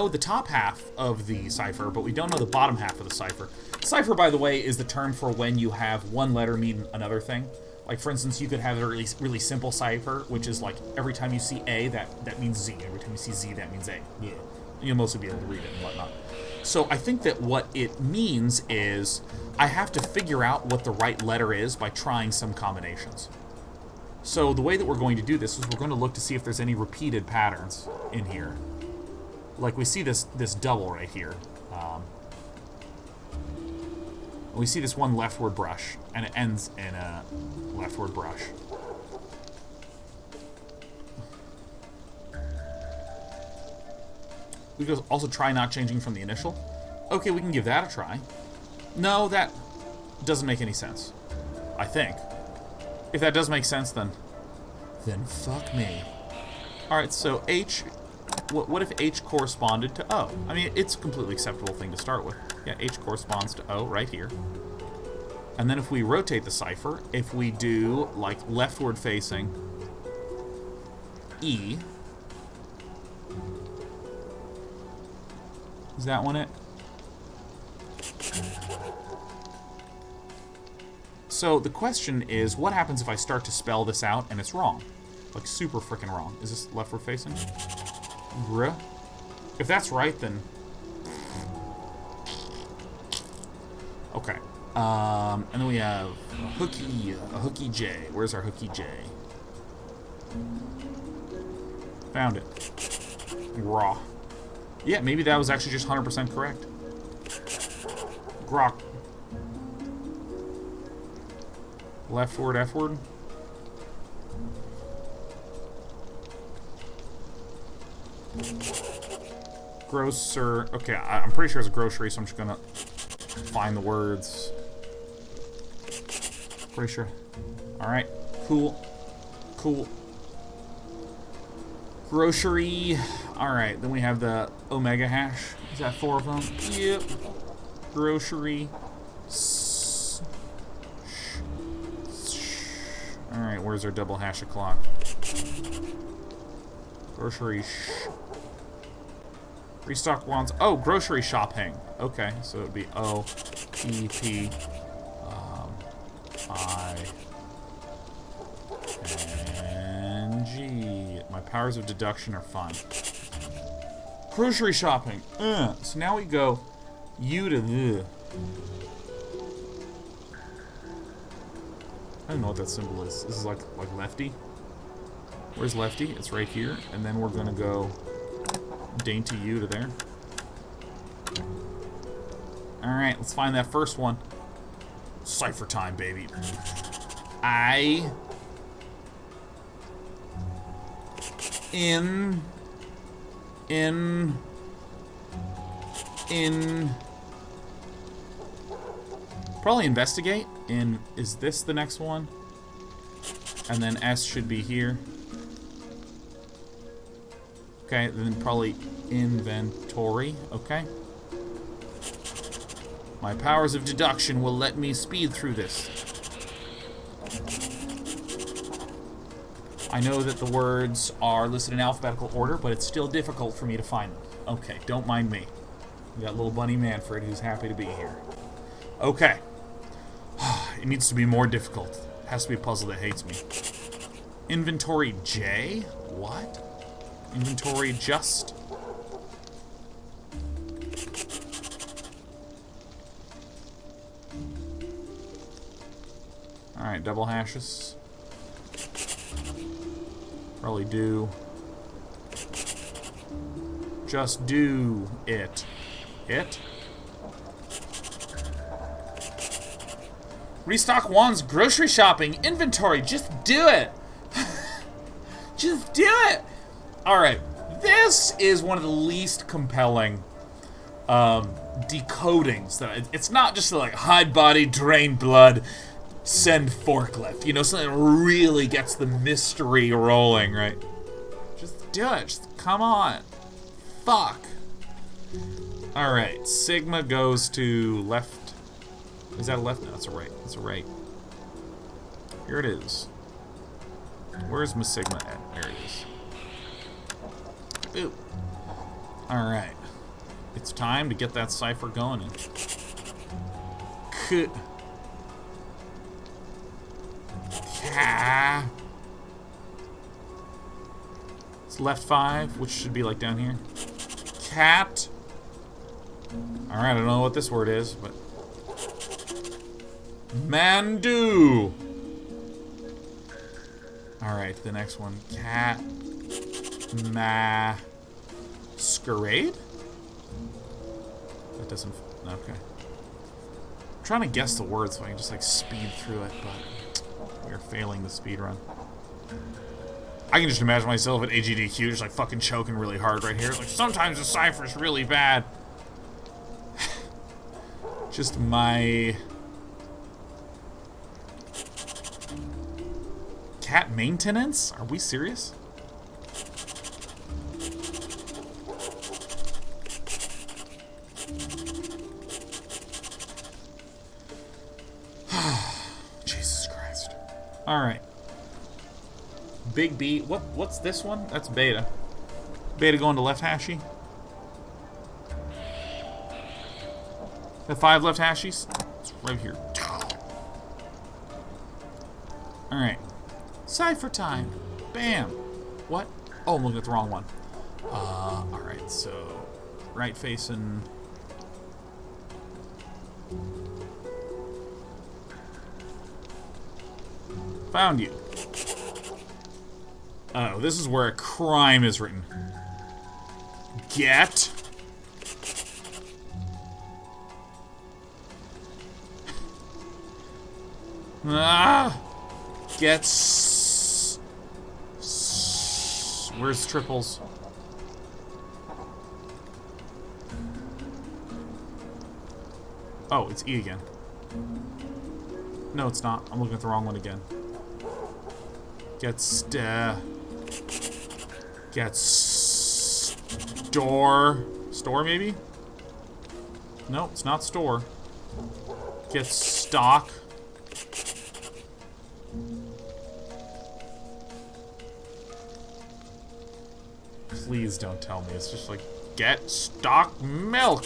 the top half of the cipher, but we don't know the bottom half of the cipher. Cipher, by the way, is the term for when you have one letter mean another thing. Like, for instance, you could have a really simple cipher, which is like every time you see A, that means Z. Every time you see Z, that means A. Yeah. You'll mostly be able to read it and whatnot. So I think that what it means is I have to figure out what the right letter is by trying some combinations. So the way that we're going to do this is we're going to look to see if there's any repeated patterns in here. Like we see this double right here. We see this one leftward brush, and it ends in a leftward brush. We could also try not changing from the initial. Okay, we can give that a try. No, that doesn't make any sense. I think. If that does make sense, then fuck me. Alright, so H... What if H corresponded to O? I mean, it's a completely acceptable thing to start with. Yeah, H corresponds to O right here. And then if we rotate the cipher, if we do, like, leftward facing E... Is that one it? So the question is, what happens if I start to spell this out and it's wrong? Like, super freaking wrong. Is this leftward facing? Bruh. If that's right, then... Okay. And then we have a hooky J. Where's our hooky J? Found it. Raw. Yeah, maybe that was actually just 100% correct. Grok. Leftward, F-word. Grocer. Okay, I'm pretty sure it's a grocery, so I'm just gonna find the words. Pretty sure. Alright, cool. Cool. Grocery. Alright, then we have the omega hash. Is that 4 of them? Yep. Grocery. Alright, where's our double hash o'clock? Grocery. Restock wands. Oh, grocery shopping. Okay, so it would be O, P, P, I, and G. My powers of deduction are fine. Grocery shopping. So now we go U to the. I don't know what that symbol is. This is like Lefty. Where's Lefty? It's right here. And then we're gonna go Dainty U to there. Alright, let's find that first one. Cipher time, baby. In probably investigate. Is this the next one? And then S should be here. Okay, then probably inventory. Okay. My powers of deduction will let me speed through this. I know that the words are listed in alphabetical order, but it's still difficult for me to find them. Okay, don't mind me. We got little bunny Manfred who's happy to be here. Okay. It needs to be more difficult. It has to be a puzzle that hates me. Inventory J? What? Inventory just? Alright, double hashes. Probably do. Just do it. It? Restock Juan's grocery shopping inventory. Just do it. Just do it. Alright. This is one of the least compelling decodings. It's not just like hide body, drain blood, send forklift. You know, something that really gets the mystery rolling, right? Just do it. Just come on. Fuck. Alright. Sigma goes to left. Is that a left? No, it's a right. It's a right. Here it is. Where's my Sigma at? There it is. Ooh. Alright. It's time to get that cipher going. It's left 5, which should be like down here. Cat. Alright, I don't know what this word is, but... Mandu. Alright, the next one. Cat. Masquerade? That doesn't... Okay. I'm trying to guess the words so I can just, like, speed through it, but we're failing the speed run. I can just imagine myself at AGDQ just, like, fucking choking really hard right here. Like, sometimes the cipher's really bad. Just my... Cat maintenance? Are we serious? Jesus Christ. Alright. Big B. What's this one? That's beta. Beta going to left hashy. The 5 left hashies? It's right here. Alright. Cipher time. Bam. What? Oh, I'm looking at the wrong one. Alright, so... Right facing... Found you. Oh, this is where a crime is written. Get... Gets... Where's triples? Oh, it's E again. No, it's not. I'm looking at the wrong one again. Gets store. Store, maybe? No, it's not store. Gets stock. Please don't tell me. It's just like, get stock milk.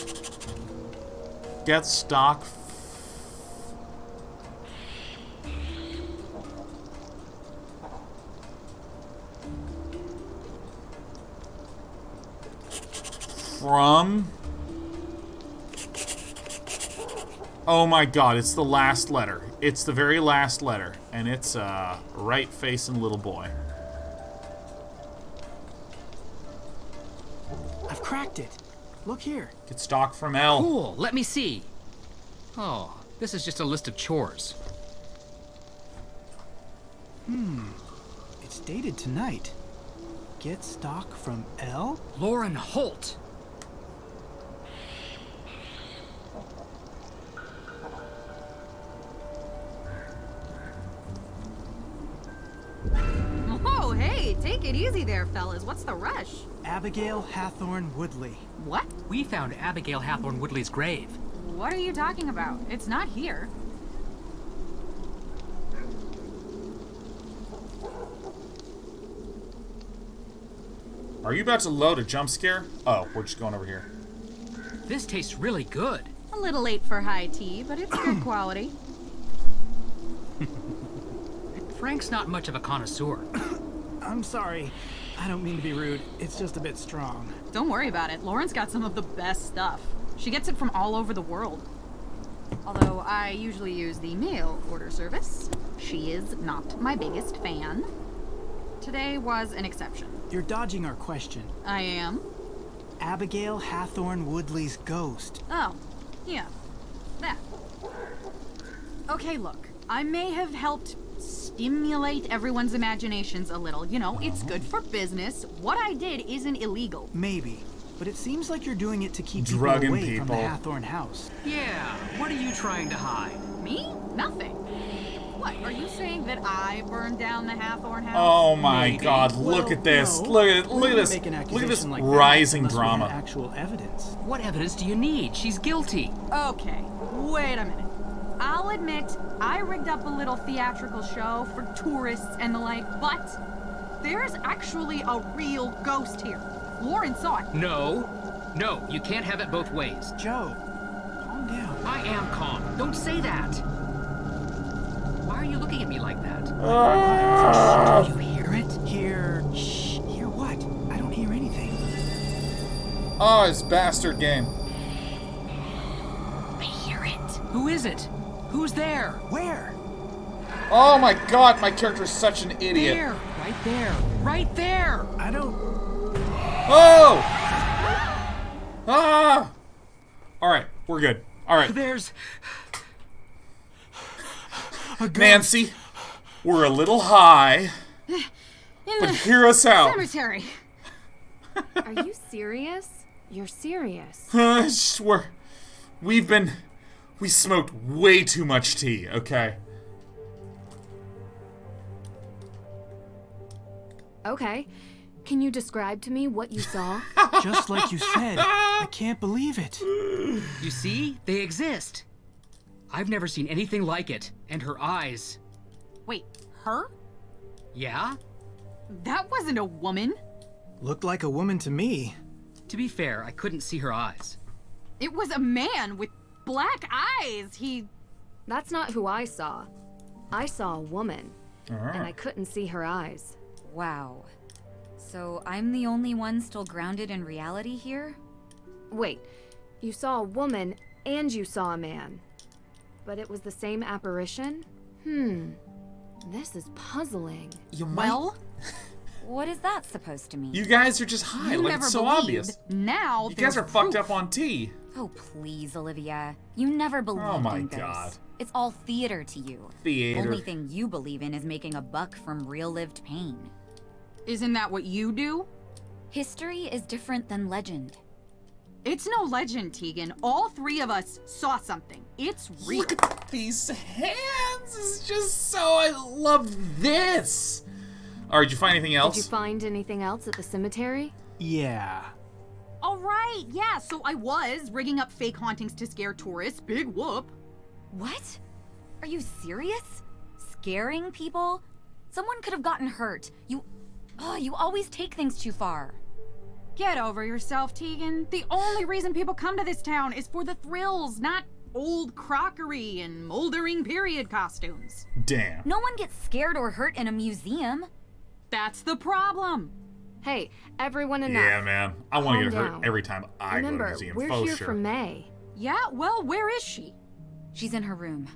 Get stock. From Oh my god, it's the last letter. It's the very last letter. And it's a right-facing little boy. I've cracked it. Look here. Get stock from L. Cool, let me see. Oh, this is just a list of chores. It's dated tonight. Get stock from L? Lauren Holt. Oh, hey, take it easy there, fellas. What's the rush? Abigail Hathorne Woodley. What? We found Abigail Hathorne Woodley's grave. What are you talking about? It's not here. Are you about to load a jump scare? Oh, we're just going over here. This tastes really good. A little late for high tea, but it's good quality. Frank's not much of a connoisseur. I'm sorry. I don't mean to be rude. It's just a bit strong. Don't worry about it. Lauren's got some of the best stuff. She gets it from all over the world. Although I usually use the mail order service. She is not my biggest fan. Today was an exception. You're dodging our question. I am? Abigail Hathorne Woodley's ghost. Oh, yeah. That. Okay, look. I may have helped stimulate everyone's imaginations a little. You know, it's good for business. What I did isn't illegal. Maybe. But it seems like you're doing it to keep people Drugging away from the people. Hathorne house. Yeah, what are you trying to hide? Me? Nothing. What, are you saying that I burned down the Hathorne house? Oh my Maybe. god, look Well, at this. no. Look at Wouldn't this. make an Look at this accusation like that rising unless we had drama. actual evidence. What evidence do you need? She's guilty. Okay, wait a minute. I'll admit, I rigged up a little theatrical show for tourists and the like, but there's actually a real ghost here. Lauren saw it. No, you can't have it both ways. Joe, calm down. I am calm. Don't say that. Why are you looking at me like that? Ah. Do you hear it? Hear... Shh. Hear what? I don't hear anything. Oh, it's bastard game. I hear it. Who is it? Who's there? Where? Oh my god, my character's such an idiot. There, right there, right there. I don't... Oh! Ah! Alright, we're good. Alright, There's... Nancy, we're a little high, but hear us out. Cemetery. Are you serious? You're serious. We smoked way too much tea, okay? Okay. Can you describe to me what you saw? Just like you said. I can't believe it. You see? They exist. I've never seen anything like it. And her eyes. Wait, her? Yeah? That wasn't a woman. Looked like a woman to me. To be fair, I couldn't see her eyes. It was a man with black eyes. That's not who I saw. I saw a woman, and I couldn't see her eyes. Wow. So I'm the only one still grounded in reality here? Wait, you saw a woman and you saw a man. But it was the same apparition? This is puzzling. You might... Well, What is that supposed to mean? You guys are just high, you like never it's so believed. obvious. Now You guys there's are fucked proof. up on tea. Oh, please, Olivia. You never believed Oh my in ghosts. God. It's all theater to you. Theater. Only thing you believe in is making a buck from real-lived pain. Isn't that what you do? History is different than legend. It's no legend, Tegan. All three of us saw something. It's real. Look at these hands. It's just so... I love this. All right, did you find anything else? Did you find anything else at the cemetery? Yeah. All right, yeah, so I was rigging up fake hauntings to scare tourists. Big whoop. What? Are you serious? Scaring people? Someone could have gotten hurt. You always take things too far. Get over yourself, Tegan. The only reason people come to this town is for the thrills, not old crockery and moldering period costumes. Damn. No one gets scared or hurt in a museum. That's the problem. Hey, everyone enough. Yeah, man. I want to Calm get hurt down. every time I go to Remember, a museum. we're For here sure. for May. Yeah, well, where is she? She's in her room.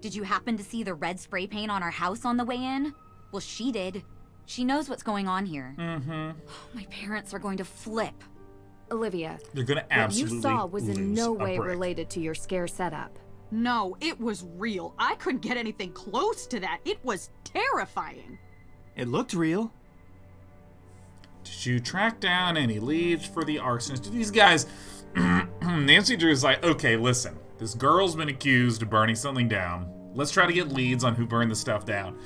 Did you happen to see the red spray paint on our house on the way in? Well, she did. She knows what's going on here. Mm-hmm. My parents are going to flip. Olivia, They're gonna what absolutely you saw was in no lose a way brick. related to your scare setup. No, it was real. I couldn't get anything close to that. It was terrifying. It looked real. Did you track down any leads for the arsonist? These guys, Nancy Drew's like, okay, listen, this girl's been accused of burning something down. Let's try to get leads on who burned the stuff down.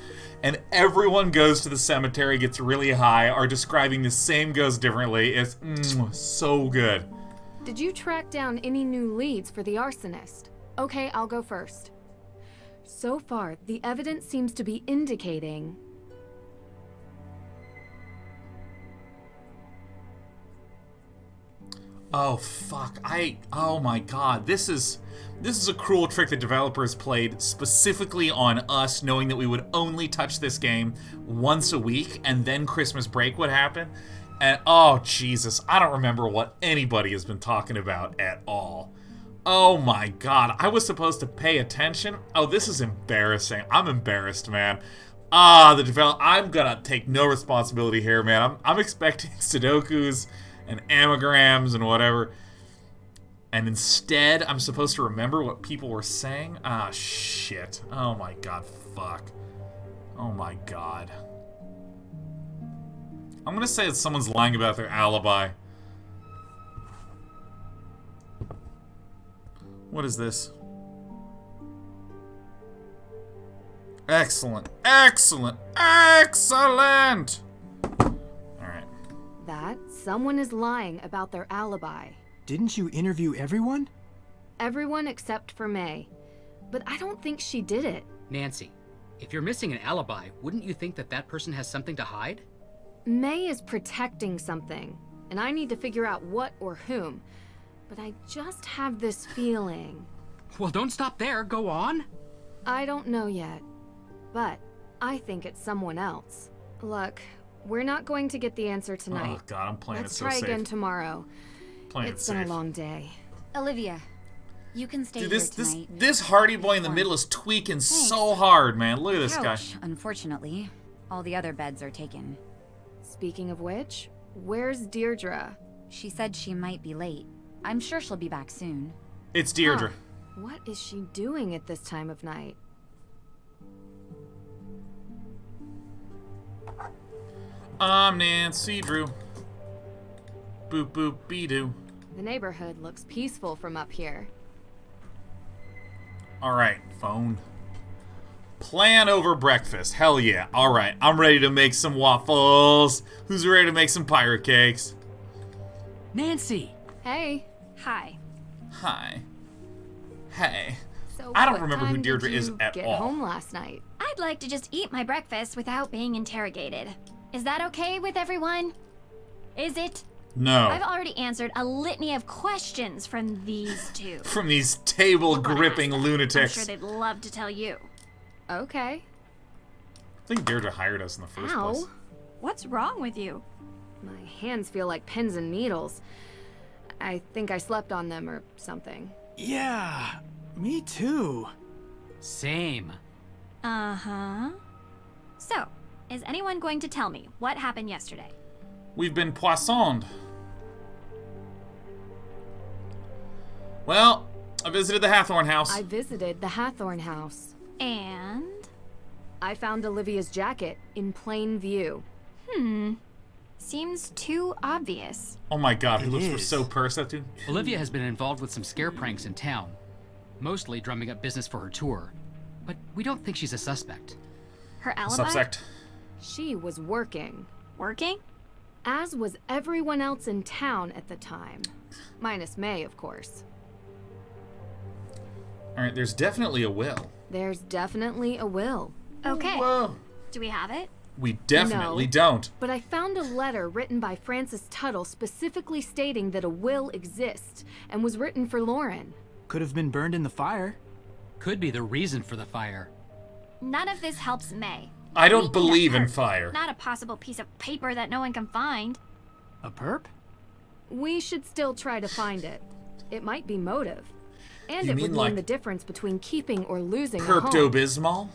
And everyone goes to the cemetery, gets really high, are describing the same ghost differently. It's so good. Did you track down any new leads for the arsonist? Okay, I'll go first. So far, the evidence seems to be indicating... Oh, fuck. Oh my god. This is a cruel trick the developers played specifically on us, knowing that we would only touch this game once a week, and then Christmas break would happen. And, oh, Jesus, I don't remember what anybody has been talking about at all. Oh my god, I was supposed to pay attention? Oh, this is embarrassing. I'm embarrassed, man. I'm gonna take no responsibility here, man. I'm expecting Sudokus and anagrams and whatever. And instead, I'm supposed to remember what people were saying? Ah, shit. Oh my god, fuck. Oh my god. I'm gonna say that someone's lying about their alibi. What is this? Excellent. Excellent. Excellent! Alright. That someone is lying about their alibi. Didn't you interview everyone? Everyone except for May. But I don't think she did it. Nancy, if you're missing an alibi, wouldn't you think that that person has something to hide? May is protecting something, and I need to figure out what or whom. But I just have this feeling. Well, don't stop there. Go on. I don't know yet, but I think it's someone else. Look, we're not going to get the answer tonight. Oh god, I'm playing Let's it so try safe. again tomorrow. Playing It's it been safe. a long day. Olivia, you can stay Dude, here this tonight. this Hardy boy in the middle is tweaking so hard, man. Look at this guy. Ouch. Unfortunately, all the other beds are taken. Speaking of which, where's Deirdre? She said she might be late. I'm sure she'll be back soon. It's Deirdre. What is she doing at this time of night? I'm Nancy Drew. Boop boop be doo. The neighborhood looks peaceful from up here. Alright, phone. Plan over breakfast. Hell yeah. Alright, I'm ready to make some waffles. Who's ready to make some pirate cakes? Nancy! Hey. Hi. Hi. Hey. So I don't what remember who time Deirdre did is you at get all. home last night? I'd like to just eat my breakfast without being interrogated. Is that okay with everyone? Is it? No. I've already answered a litany of questions from these two. From these table-gripping I'm lunatics. sure they'd love to tell you. Okay. I think Deirdre hired us in the first Ow. place. What's wrong with you? My hands feel like pins and needles. I think I slept on them or something. Yeah, me too. Same. Uh-huh. So, is anyone going to tell me what happened yesterday? We've been poissoned. Well, I visited the Hathorn house. I visited the Hathorn house. And? I found Olivia's jacket in plain view. Seems too obvious. Oh my god, her It lips were is. so pursed up, dude. Olivia has been involved with some scare pranks in town, mostly drumming up business for her tour. But we don't think she's a suspect. Her alibi? Subsect. She was working, Working? as was everyone else in town at the time. Minus May, of course. Alright, there's definitely a will. There's definitely a will. Okay. Whoa. Do we have it? We definitely No. don't. But I found a letter written by Francis Tuttle specifically stating that a will exists and was written for Lauren. Could have been burned in the fire. Could be the reason for the fire. None of this helps May. I We don't need a believe in perp, fire. Not a possible piece of paper that no one can find. A perp? We should still try to find it. It might be motive. And You it mean would mean like the difference between keeping or losing a home. Pepto-Bismol?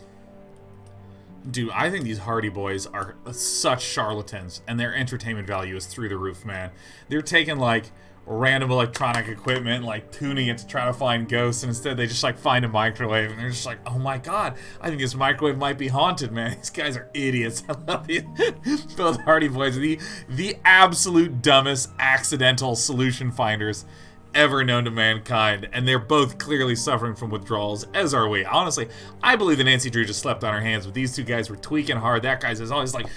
Dude, I think these Hardy Boys are such charlatans, and their entertainment value is through the roof, man. They're taking, like, random electronic equipment, like, tuning it to try to find ghosts, and instead they just, like, find a microwave, and they're just like, oh my god, I think this microwave might be haunted, man. These guys are idiots. I love you. Both Hardy Boys are the absolute dumbest accidental solution finders ever known to mankind, and they're both clearly suffering from withdrawals, as are we. Honestly, I believe that Nancy Drew just slept on her hands, but these two guys were tweaking hard. That guy's is always like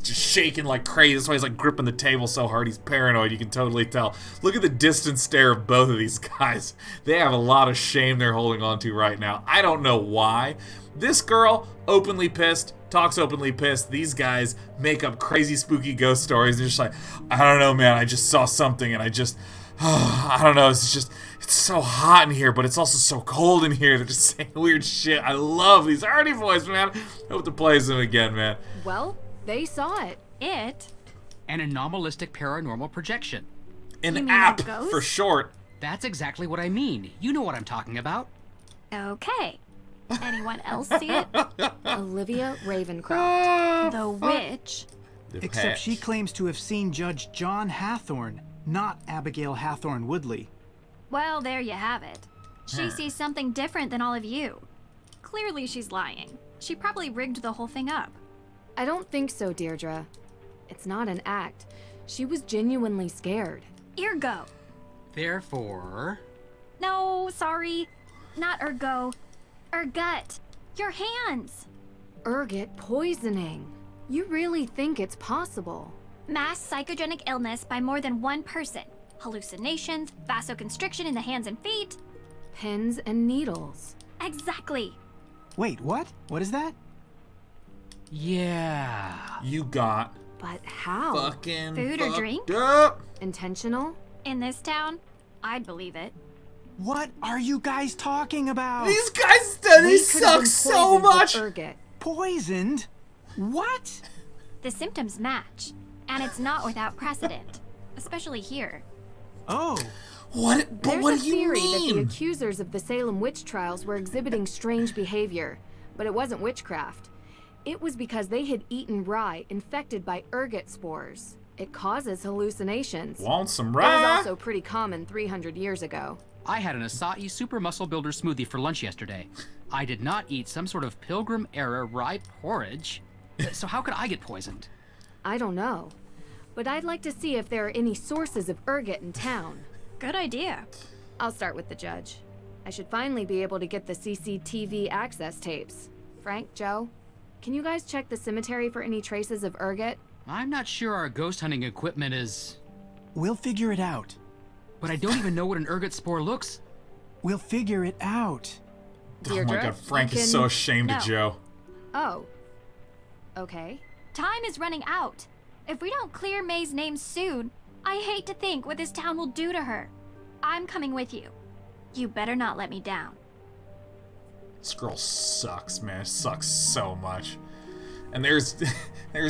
just shaking like crazy. That's why he's like gripping the table so hard. He's paranoid, you can totally tell. Look at the distant stare of both of these guys. They have a lot of shame they're holding on to right now. I don't know why. This girl, openly pissed, talks openly pissed. These guys make up crazy spooky ghost stories. They're just like, I don't know, man, I just saw something and I don't know, it's so hot in here, but it's also so cold in here. They're just saying weird shit. I love these Hardy Boys, man. I hope to play them again, man. Well, they saw it. An anomalistic paranormal projection. An app, for short. That's exactly what I mean. You know what I'm talking about. Okay. Anyone else see it? Olivia Ravencroft. The witch. Except she claims to have seen Judge John Hathorne, not Abigail Hathorne Woodley. Well, there you have it. She sees something different than all of you. Clearly she's lying. She probably rigged the whole thing up. I don't think so, Deirdre. It's not an act. She was genuinely scared. Ergo. Therefore... No, sorry. Not ergo. Ergut. Your hands. Ergot poisoning. You really think it's possible? Mass psychogenic illness by more than one person. Hallucinations, vasoconstriction in the hands and feet. Pins and needles. Exactly. Wait, what? What is that? Yeah. You got But how? fucking Food or drink? up. Intentional? In this town, I'd believe it. What are you guys talking about? These guys, they suck so much. Ergot. Poisoned? What? The symptoms match, and it's not without precedent, especially here. Oh. What? But There's what a do you theory mean? that the accusers of the Salem witch trials were exhibiting strange behavior, but it wasn't witchcraft. It was because they had eaten rye infected by ergot spores. It causes hallucinations. Want some That rye? was also pretty common 300 years ago. I had an acai super muscle builder smoothie for lunch yesterday. I did not eat some sort of Pilgrim-era rye porridge. So how could I get poisoned? I don't know, but I'd like to see if there are any sources of ergot in town. Good idea. I'll start with the judge. I should finally be able to get the CCTV access tapes. Frank, Joe, can you guys check the cemetery for any traces of ergot? I'm not sure our ghost hunting equipment is... We'll figure it out. But I don't even know what an ergot spore looks. We'll figure it out. Oh my Deirdre, god, Frank you is can- so ashamed No. of Joe. Oh. Okay. Time is running out. If we don't clear May's name soon, I hate to think what this town will do to her. I'm coming with you. You better not let me down. This girl sucks, man. Sucks so much. And there's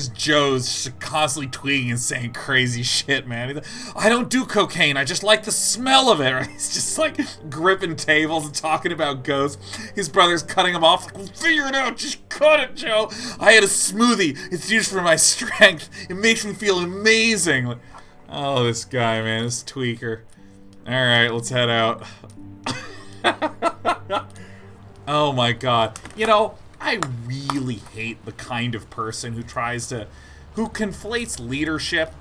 Joe's just constantly tweeting and saying crazy shit, man. He's like, I don't do cocaine, I just like the smell of it. Right? He's just like gripping tables and talking about ghosts. His brother's cutting him off, like, well, figure it out, just cut it, Joe. I had a smoothie, it's used for my strength. It makes me feel amazing. Like, oh, this guy, man, this tweaker. Alright, let's head out. Oh my god. You know, I really hate the kind of person who conflates leadership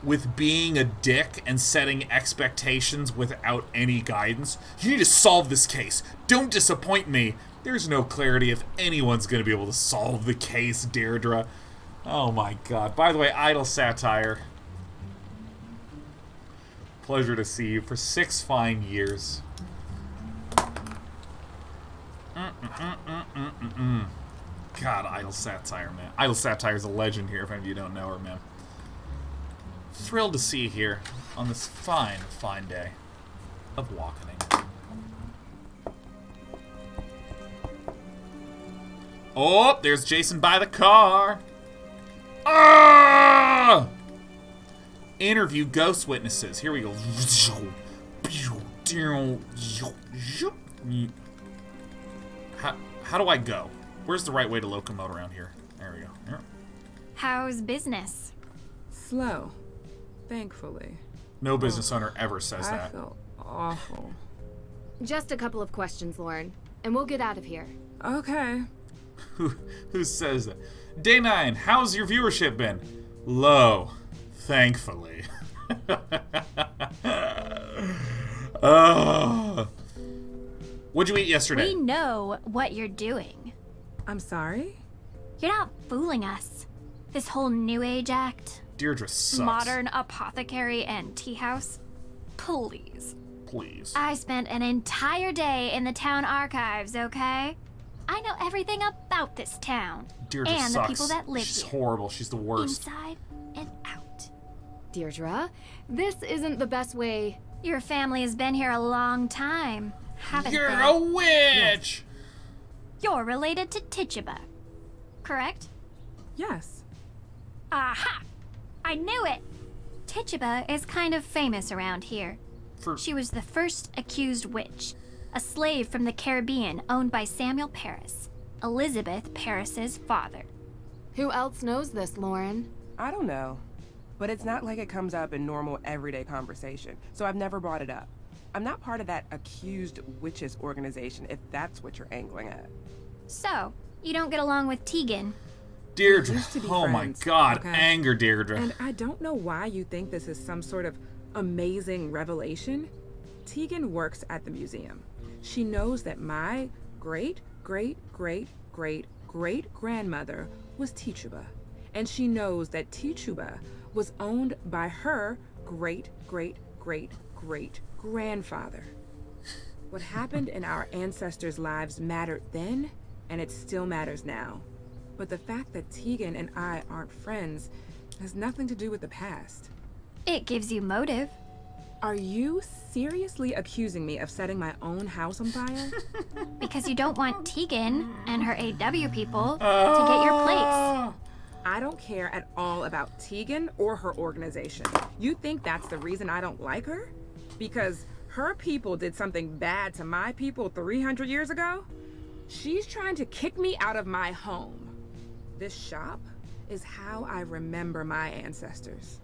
with being a dick and setting expectations without any guidance. You need to solve this case. Don't disappoint me. There's no clarity if anyone's going to be able to solve the case, Deirdre. Oh my god. By the way, idle satire. Pleasure to see you for 6 fine years. God, idle satire, man. Idle satire's a legend here, if any of you don't know her, man. Thrilled to see you here on this fine, fine day of walking. Oh, there's Jason by the car. Ah! Interview ghost witnesses. Here we go. How do I go? Where's the right way to locomote around here? There we go. Here. How's business? Slow. Thankfully. No business owner ever says I that. feel awful. Just a couple of questions, Lauren, and we'll get out of here. Okay. Who says that? Day 9, how's your viewership been? Low. Thankfully. What'd you eat yesterday? We know what you're doing. I'm sorry? You're not fooling us. This whole New Age act, Deirdre sucks. modern apothecary and tea house. Please. Please. I spent an entire day in the town archives, okay? I know everything about this town. Deirdre and sucks. the people that live She's here. horrible. She's the worst. Inside and out. Deirdre, this isn't the best way. Your family has been here a long time, haven't You're they? a witch! You're related to Tituba, correct? Yes. Aha! I knew it! Tituba is kind of famous around here. She was the first accused witch, a slave from the Caribbean owned by Samuel Paris, Elizabeth Paris's father. Who else knows this, Lauren? I don't know. But it's not like it comes up in normal, everyday conversation, so I've never brought it up. I'm not part of that accused witches organization, if that's what you're angling at. So, you don't get along with Tegan. Deirdre, used to be oh my friends, god, okay? anger, Deirdre. And I don't know why you think this is some sort of amazing revelation. Tegan works at the museum. She knows that my great-great-great-great-great-grandmother was Tituba. And she knows that Tituba was owned by her great-great-great-great-grandfather. What happened in our ancestors' lives mattered then, and it still matters now. But the fact that Tegan and I aren't friends has nothing to do with the past. It gives you motive. Are you seriously accusing me of setting my own house on fire? Because you don't want Tegan and her AW people to get your place. I don't care at all about Tegan or her organization. You think that's the reason I don't like her? Because her people did something bad to my people 300 years ago? She's trying to kick me out of my home. This shop is how I remember my ancestors.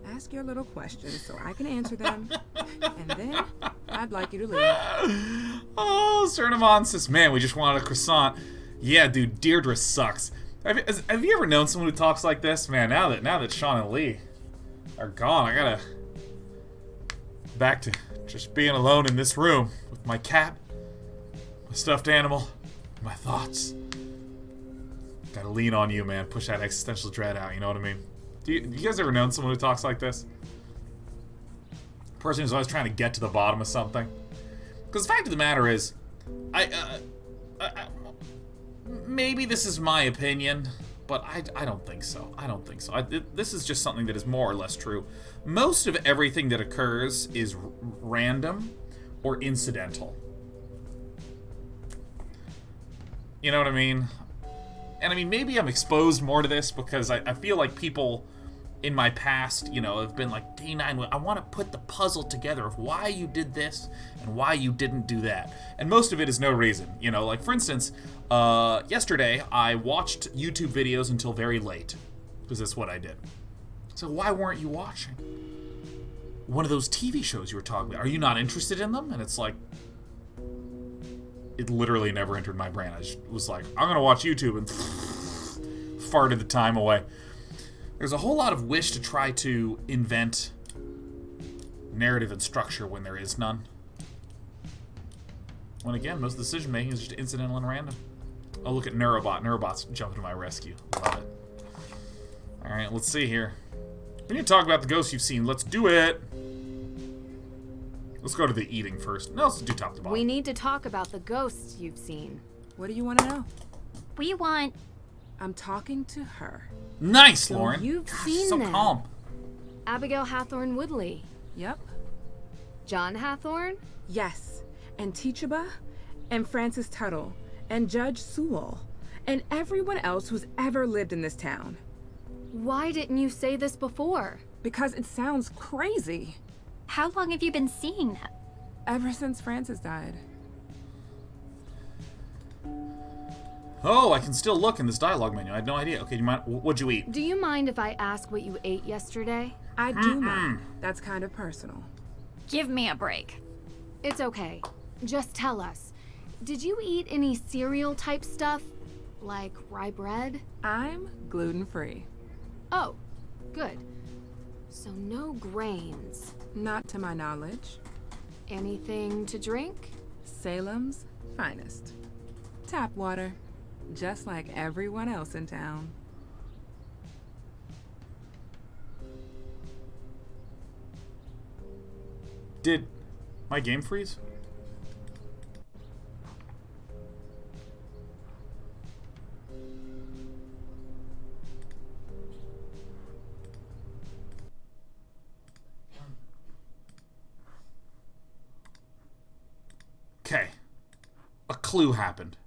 Ask your little questions so I can answer them, and then I'd like you to leave. Oh, Cernamon says, man, we just wanted a croissant. Yeah, dude, Deirdre sucks. Have you ever known someone who talks like this? Man, now that Sean and Lee are gone, I gotta back to just being alone in this room with my cat, my stuffed animal, my thoughts. Gotta lean on you, man. Push that existential dread out, you know what I mean? Do you guys ever known someone who talks like this? A person who's always trying to get to the bottom of something? Because the fact of the matter is, maybe this is my opinion, but I don't think so. I don't think so. This is just something that is more or less true. Most of everything that occurs is random or incidental. You know what I mean? And I mean, maybe I'm exposed more to this because I feel like people in my past, you know, have been like, D9, I want to put the puzzle together of why you did this and why you didn't do that. And most of it is no reason. You know, like, for instance, yesterday I watched YouTube videos until very late because that's what I did. So why weren't you watching one of those TV shows you were talking about? Are you not interested in them? And it's like, it literally never entered my brain. I just was like, I'm gonna watch YouTube, and farted the time away. There's a whole lot of wish to try to invent narrative and structure when there is none. When again, most decision making is just incidental and random. Oh, look at Neurobot. Neurobot's jumping to my rescue. Love it. Alright, let's see here. We need to talk about the ghosts you've seen. Let's do it! Let's go to the eating first. No, let's do top to bottom. We need to talk about the ghosts you've seen. What do you want to know? We want... I'm talking to her. Nice, So Lauren. You've Gosh, seen so them. calm. Abigail Hathorne Woodley. Yep. John Hathorne? Yes. And Tituba, and Francis Tuttle, and Judge Sewell, and everyone else who's ever lived in this town. Why didn't you say this before? Because it sounds crazy. How long have you been seeing them? Ever since Francis died. Oh, I can still look in this dialogue menu. I had no idea. Okay, do you mind? What'd you eat? Do you mind if I ask what you ate yesterday? I do mind. That's kind of personal. Give me a break. It's okay. Just tell us. Did you eat any cereal type stuff? Like rye bread? I'm gluten-free. Oh, good. So no grains. Not to my knowledge. Anything to drink? Salem's finest. Tap water. Just like everyone else in town. Did my game freeze? Okay. A clue happened.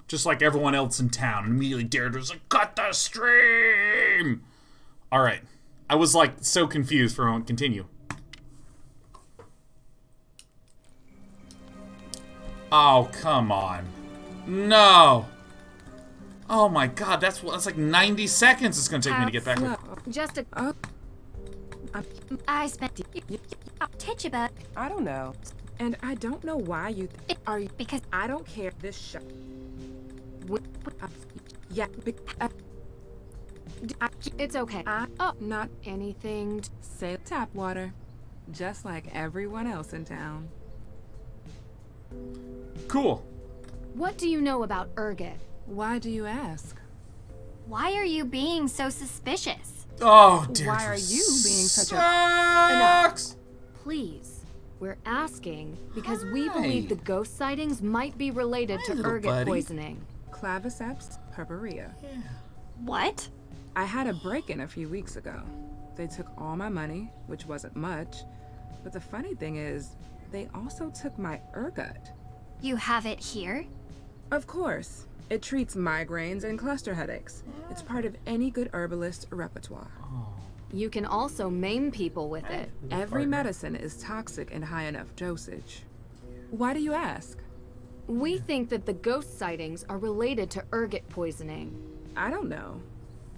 Just like everyone else in town. And immediately Deirdre's like, cut the stream! Alright. I was like so confused for a moment. Continue. Oh, come on. No! Oh my god, that's like 90 seconds it's gonna take me to get back. Just a... I spent Tituba. I don't know. And I don't know why you are you because I don't care this show. Yeah, it's okay. Not anything. Say tap water. Just like everyone else in town. Cool. What do you know about Urgot? Why do you ask? Why are you being so suspicious? Oh, Deirdre why are you being such sucks. Please. We're asking because we believe the ghost sightings might be related to Urgot poisoning. Claviceps purpurea. Yeah. What? I had a break-in a few weeks ago. They took all my money, which wasn't much. But the funny thing is, they also took my Urgot. You have it here? Of course. It treats migraines and cluster headaches. It's part of any good herbalist repertoire. You can also maim people with it. Every medicine is toxic in high enough dosage. Why do you ask? We think that the ghost sightings are related to Urgot poisoning. I don't know.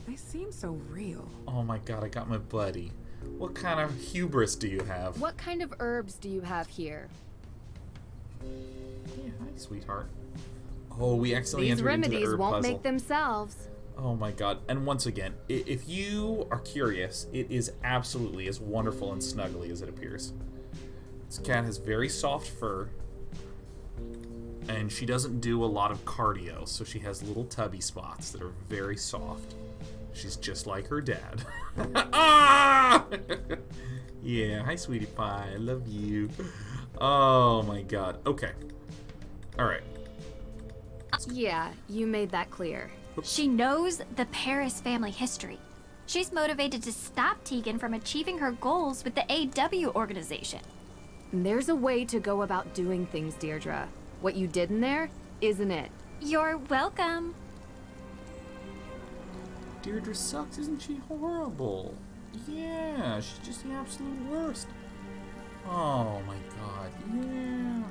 They seem so real. Oh my god, I got my buddy. What kind of hubris do you have? What kind of herbs do you have here? Yeah, hi, sweetheart. Oh, we accidentally These entered into the remedies herb won't puzzle. make themselves. Oh my god. And once again, if you are curious, it is absolutely as wonderful and snuggly as it appears. This cat has very soft fur. And she doesn't do a lot of cardio, so she has little tubby spots that are very soft. She's just like her dad. Ah! Yeah, hi sweetie pie, I love you. Oh my god. Okay. Alright. Yeah, you made that clear. She knows the Paris family history. She's motivated to stop Tegan from achieving her goals with the AW organization. There's a way to go about doing things, Deirdre. What you did in there isn't it. You're welcome. Deirdre sucks, isn't she horrible? Yeah, she's just the absolute worst. Oh my god, yeah.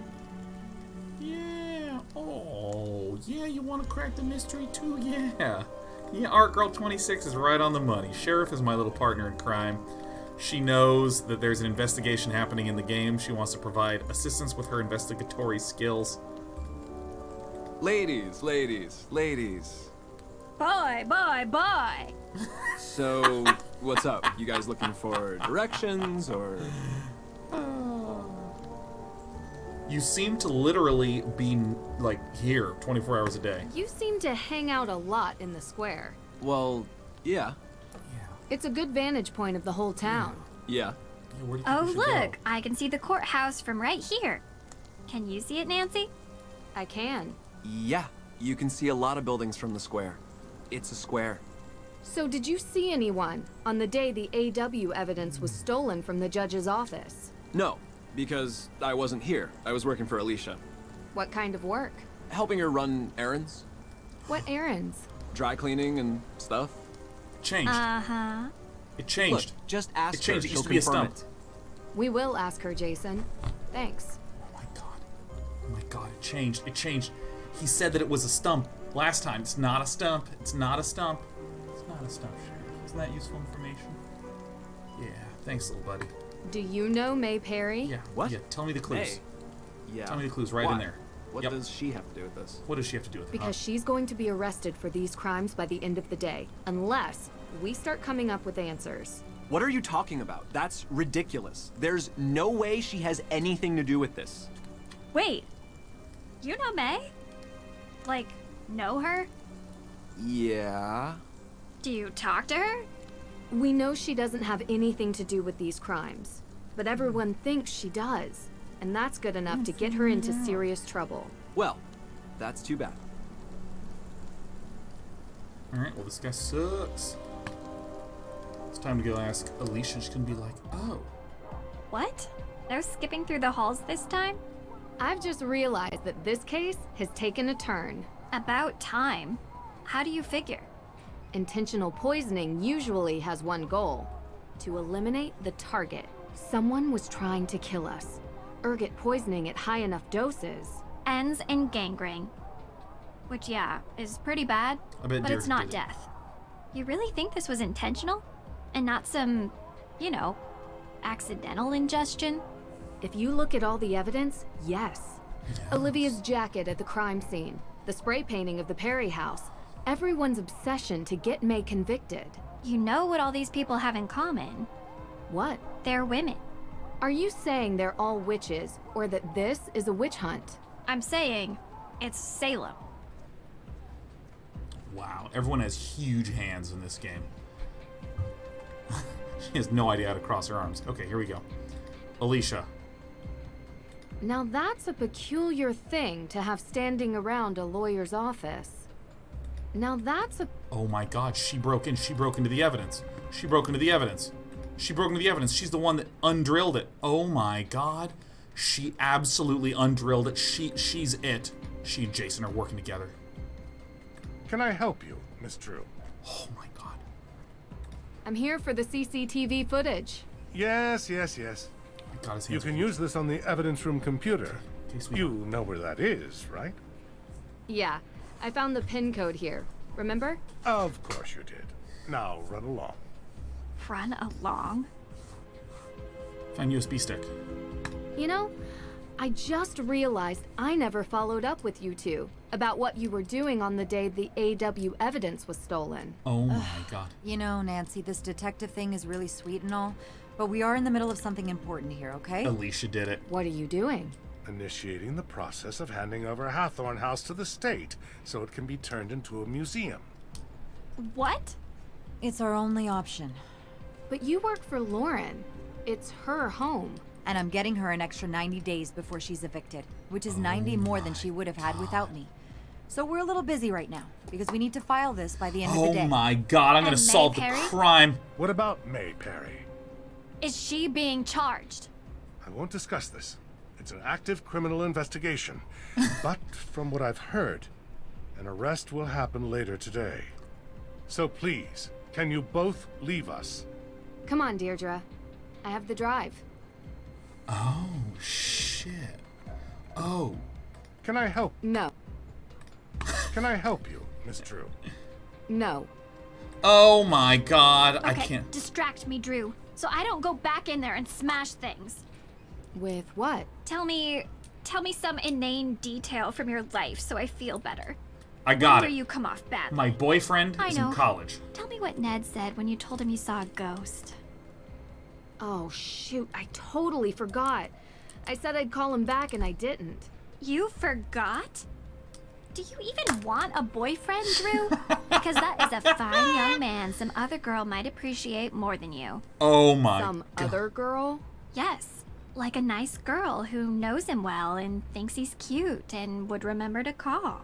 Yeah, oh, yeah, you want to crack the mystery too? Yeah. Yeah, Art Girl 26 is right on the money. Sheriff is my little partner in crime. She knows that there's an investigation happening in the game. She wants to provide assistance with her investigatory skills. Ladies. Boy. So, what's up? You guys looking for directions, or...? You seem to literally be, like, here 24 hours a day. You seem to hang out a lot in the square. Well, yeah. It's a good vantage point of the whole town. Yeah. Where do you think Oh, we should look, go? I can see the courthouse from right here. Can you see it, Nancy? I can. Yeah, you can see a lot of buildings from the square. It's a square. So did you see anyone on the day the AW evidence was stolen from the judge's office? No, because I wasn't here. I was working for Alicia. What kind of work? Helping her run errands. What errands? Dry cleaning and stuff. Changed. Uh-huh. It changed. Look, just ask It changed. her. It used She'll to be a confirm stump. We will ask her, Jason. Thanks. Oh my god, it changed. It changed. He said that it was a stump last time. It's not a stump. It's not a stump. It's not a stump, Sheriff. Isn't that useful information? Yeah, thanks, little buddy. Do you know May Perry? Yeah. What? Yeah, tell me the clues. May? Yeah. Tell me the clues right in there. What does she have to do with this? What does she have to do with it? Because she's going to be arrested for these crimes by the end of the day, unless we start coming up with answers. What are you talking about? That's ridiculous. There's no way she has anything to do with this. Wait, you know May? Like, know her? Yeah. Do you talk to her? We know she doesn't have anything to do with these crimes, but everyone thinks she does, and that's good enough to get her into serious trouble. Well, that's too bad. Alright, well, this guy sucks. It's time to go ask Alicia. She's gonna be like, oh. What? They're skipping through the halls this time? I've just realized that this case has taken a turn. About time. How do you figure? Intentional poisoning usually has one goal: to eliminate the target. Someone was trying to kill us. Ergot poisoning at high enough doses ends in gangrene. Which, yeah, is pretty bad, but it's not death. You really think this was intentional? And not some, you know, accidental ingestion? If you look at all the evidence, yes. Olivia's jacket at the crime scene, the spray painting of the Perry house, everyone's obsession to get May convicted. You know what all these people have in common? What? They're women. Are you saying they're all witches, or that this is a witch hunt? I'm saying it's Salem. Wow, everyone has huge hands in this game. She has no idea how to cross her arms. Okay, here we go. Alicia. Now that's a peculiar thing to have standing around a lawyer's office. Now that's a... Oh my god, she broke in. She broke into the evidence. She broke into the evidence. She broke into the evidence. She's the one that undrilled it. Oh my god. She absolutely undrilled it. She's it. She and Jason are working together. Can I help you, Miss Drew? Oh my god. I'm here for the CCTV footage. Yes. Oh my god, his hands You can use this on the evidence room computer. You know where that is, right? Yeah, I found the PIN code here. Remember? Of course you did. Now run along. Run along? Find USB stick. You know, I just realized I never followed up with you two about what you were doing on the day the AW evidence was stolen. Oh my god. You know, Nancy, this detective thing is really sweet and all, but we are in the middle of something important here, okay? Alicia did it. What are you doing? Initiating the process of handing over Hathorne House to the state so it can be turned into a museum. What? It's our only option. But you work for Lauren. It's her home. And I'm getting her an extra 90 days before she's evicted, which is 90 more than she would have had without me. So we're a little busy right now, because we need to file this by the end of the day. Oh my god, I'm gonna solve the crime. What about May Perry? Is she being charged? I won't discuss this. It's an active criminal investigation. But from what I've heard, an arrest will happen later today. So please, can you both leave us? Come on, Deirdre. I have the drive. Oh, shit. Oh. Can I help? No. Can I help you, Miss Drew? No. Oh my god, Okay, I can't. distract me, Drew, so I don't go back in there and smash things. With what? Tell me some inane detail from your life so I feel better. I got Where it. you come off badly. My boyfriend I is know. in college. Tell me what Ned said when you told him you saw a ghost. Oh, shoot. I totally forgot. I said I'd call him back and I didn't. You forgot? Do you even want a boyfriend, Drew? Because that is a fine young man some other girl might appreciate more than you. Oh my Some god. other girl? Yes, like a nice girl who knows him well and thinks he's cute and would remember to call.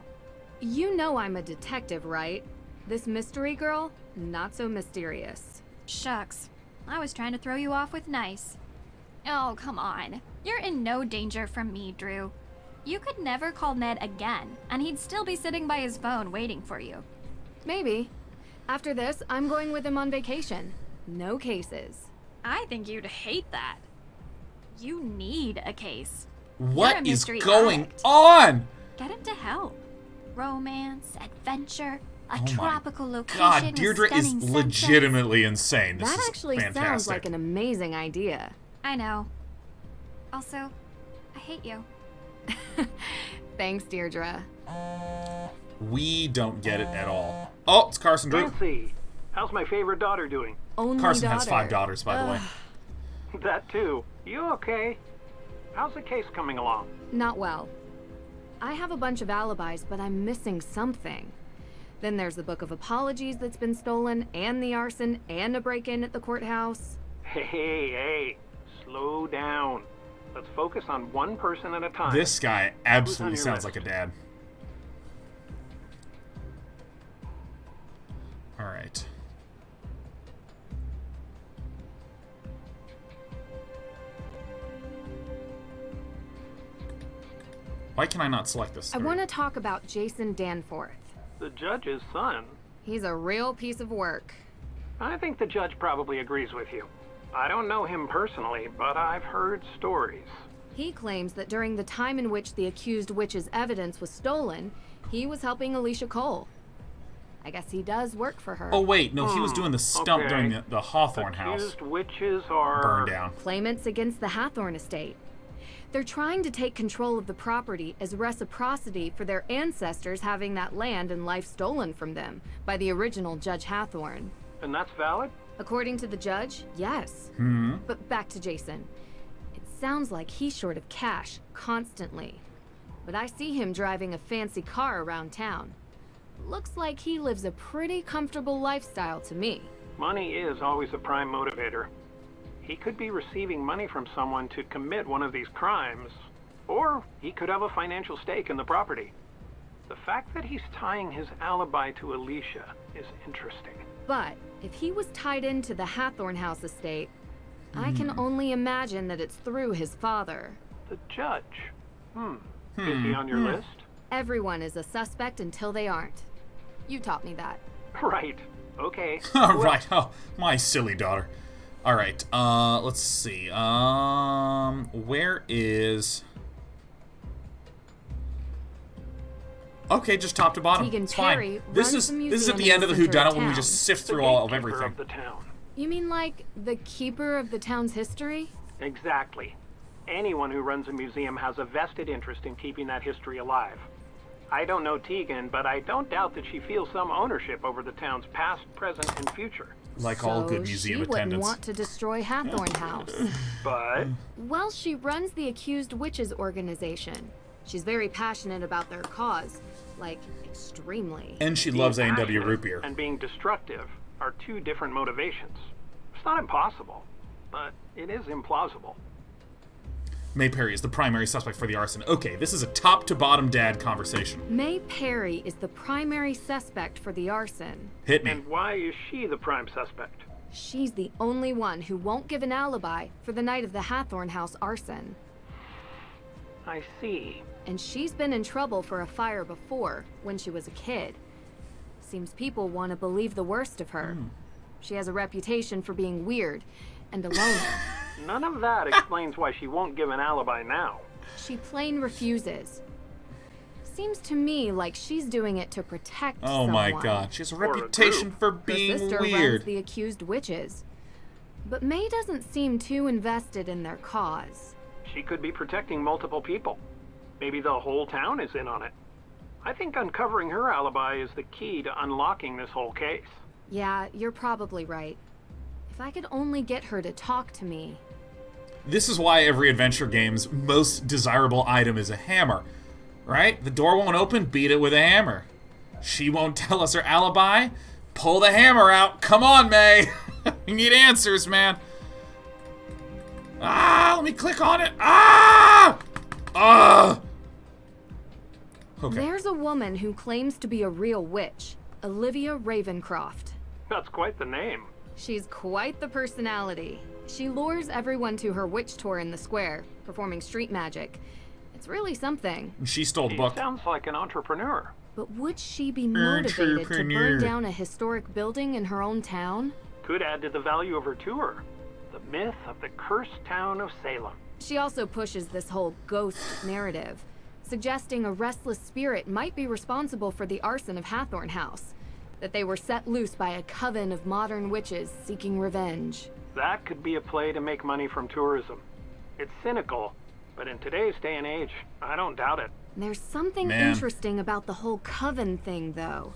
You know I'm a detective, right? This mystery girl, not so mysterious. Shucks, I was trying to throw you off with nice. Oh, come on. You're in no danger from me, Drew. You could never call Ned again, and he'd still be sitting by his phone waiting for you. Maybe. After this, I'm going with him on vacation. No cases. I think you'd hate that. You need a case. What You're a is mystery going addict. on? Get him to help. Romance, adventure, a Oh my tropical location. God, with Deirdre is stunning sunsets. legitimately insane. This That is actually fantastic. sounds like an amazing idea. I know. Also, I hate you. Thanks, Deirdre. We don't get it at all. Oh, it's Carson Drew. Nancy, how's my favorite daughter doing? Only Carson daughter. has 5 daughters, by the way. That too. You okay? How's the case coming along? Not well. I have a bunch of alibis, but I'm missing something. Then there's the book of apologies that's been stolen, and the arson, and a break-in at the courthouse. Hey, slow down. Let's focus on one person at a time. This guy absolutely Who's on your sounds list? like a dad. All right. Why can I not select this? I want to talk about Jason Danforth. The judge's son. He's a real piece of work. I think the judge probably agrees with you. I don't know him personally, but I've heard stories. He claims that during the time in which the accused witch's evidence was stolen, he was helping Alicia Cole. I guess he does work for her. Oh wait, no, he was doing the stump okay. during the Hawthorne house. Accused witches are... Burned down. Claimants against the Hathorne estate. They're trying to take control of the property as reciprocity for their ancestors having that land and life stolen from them by the original Judge Hathorne. And that's valid? According to the judge, yes. But back to Jason. It sounds like he's short of cash constantly. But I see him driving a fancy car around town. Looks like he lives a pretty comfortable lifestyle to me. Money is always a prime motivator. He could be receiving money from someone to commit one of these crimes, or he could have a financial stake in the property. The fact that he's tying his alibi to Alicia is interesting. But if he was tied into the Hathorne House estate, I can only imagine that it's through his father. The judge? Is he on your list? Everyone is a suspect until they aren't. You taught me that. Right. Okay. Right. Oh, my silly daughter. All right. Let's see. Where is? Okay, just top to bottom. Tegan It's Perry fine. This runs is the this is at the museum end of in the the center of whodunit when we town. just sift The through all of gatekeeper everything. of the town. You mean like the keeper of the town's history? Exactly. Anyone who runs a museum has a vested interest in keeping that history alive. I don't know Tegan, but I don't doubt that she feels some ownership over the town's past, present, and future. Like all good So museum she wouldn't attendants. want to destroy Hathorne House. But Well, she runs the Accused Witches organization. She's very passionate about their cause. Like, extremely. And she being loves A&W passionate root beer. and being destructive are two different motivations. It's not impossible, but it is implausible. May Perry is the primary suspect for the arson. Okay, this is a top to bottom dad conversation. May Perry is the primary suspect for the arson. Hit me. And why is she the prime suspect? She's the only one who won't give an alibi for the night of the Hathorne House arson. I see. And she's been in trouble for a fire before, when she was a kid. Seems people want to believe the worst of her. She has a reputation for being weird and a loner. None of that explains why she won't give an alibi now. She plain refuses. Seems to me like she's doing it to protect Oh someone. my god, she has a reputation for Her being sister weird. runs the Accused Witches. But May doesn't seem too invested in their cause. She could be protecting multiple people. Maybe the whole town is in on it. I think uncovering her alibi is the key to unlocking this whole case. Yeah, you're probably right. If I could only get her to talk to me. This is why every adventure game's most desirable item is a hammer. Right? The door won't open, beat it with a hammer. She won't tell us her alibi? Pull the hammer out. Come on, May. We need answers, man. Ah, let me click on it. Ah! Okay. There's a woman who claims to be a real witch, Olivia Ravencroft. That's quite the name. She's quite the personality. She lures everyone to her witch tour in the square, performing street magic. It's really something. She stole the She book. sounds like an entrepreneur. But would she be motivated to Entrepreneur. burn down a historic building in her own town? Could add to the value of her tour. The myth of the cursed town of Salem. She also pushes this whole ghost narrative, suggesting a restless spirit might be responsible for the arson of Hathorn House, that they were set loose by a coven of modern witches seeking revenge. That could be a play to make money from tourism. It's cynical, but in today's day and age, I don't doubt it. There's something interesting about the whole coven thing, though.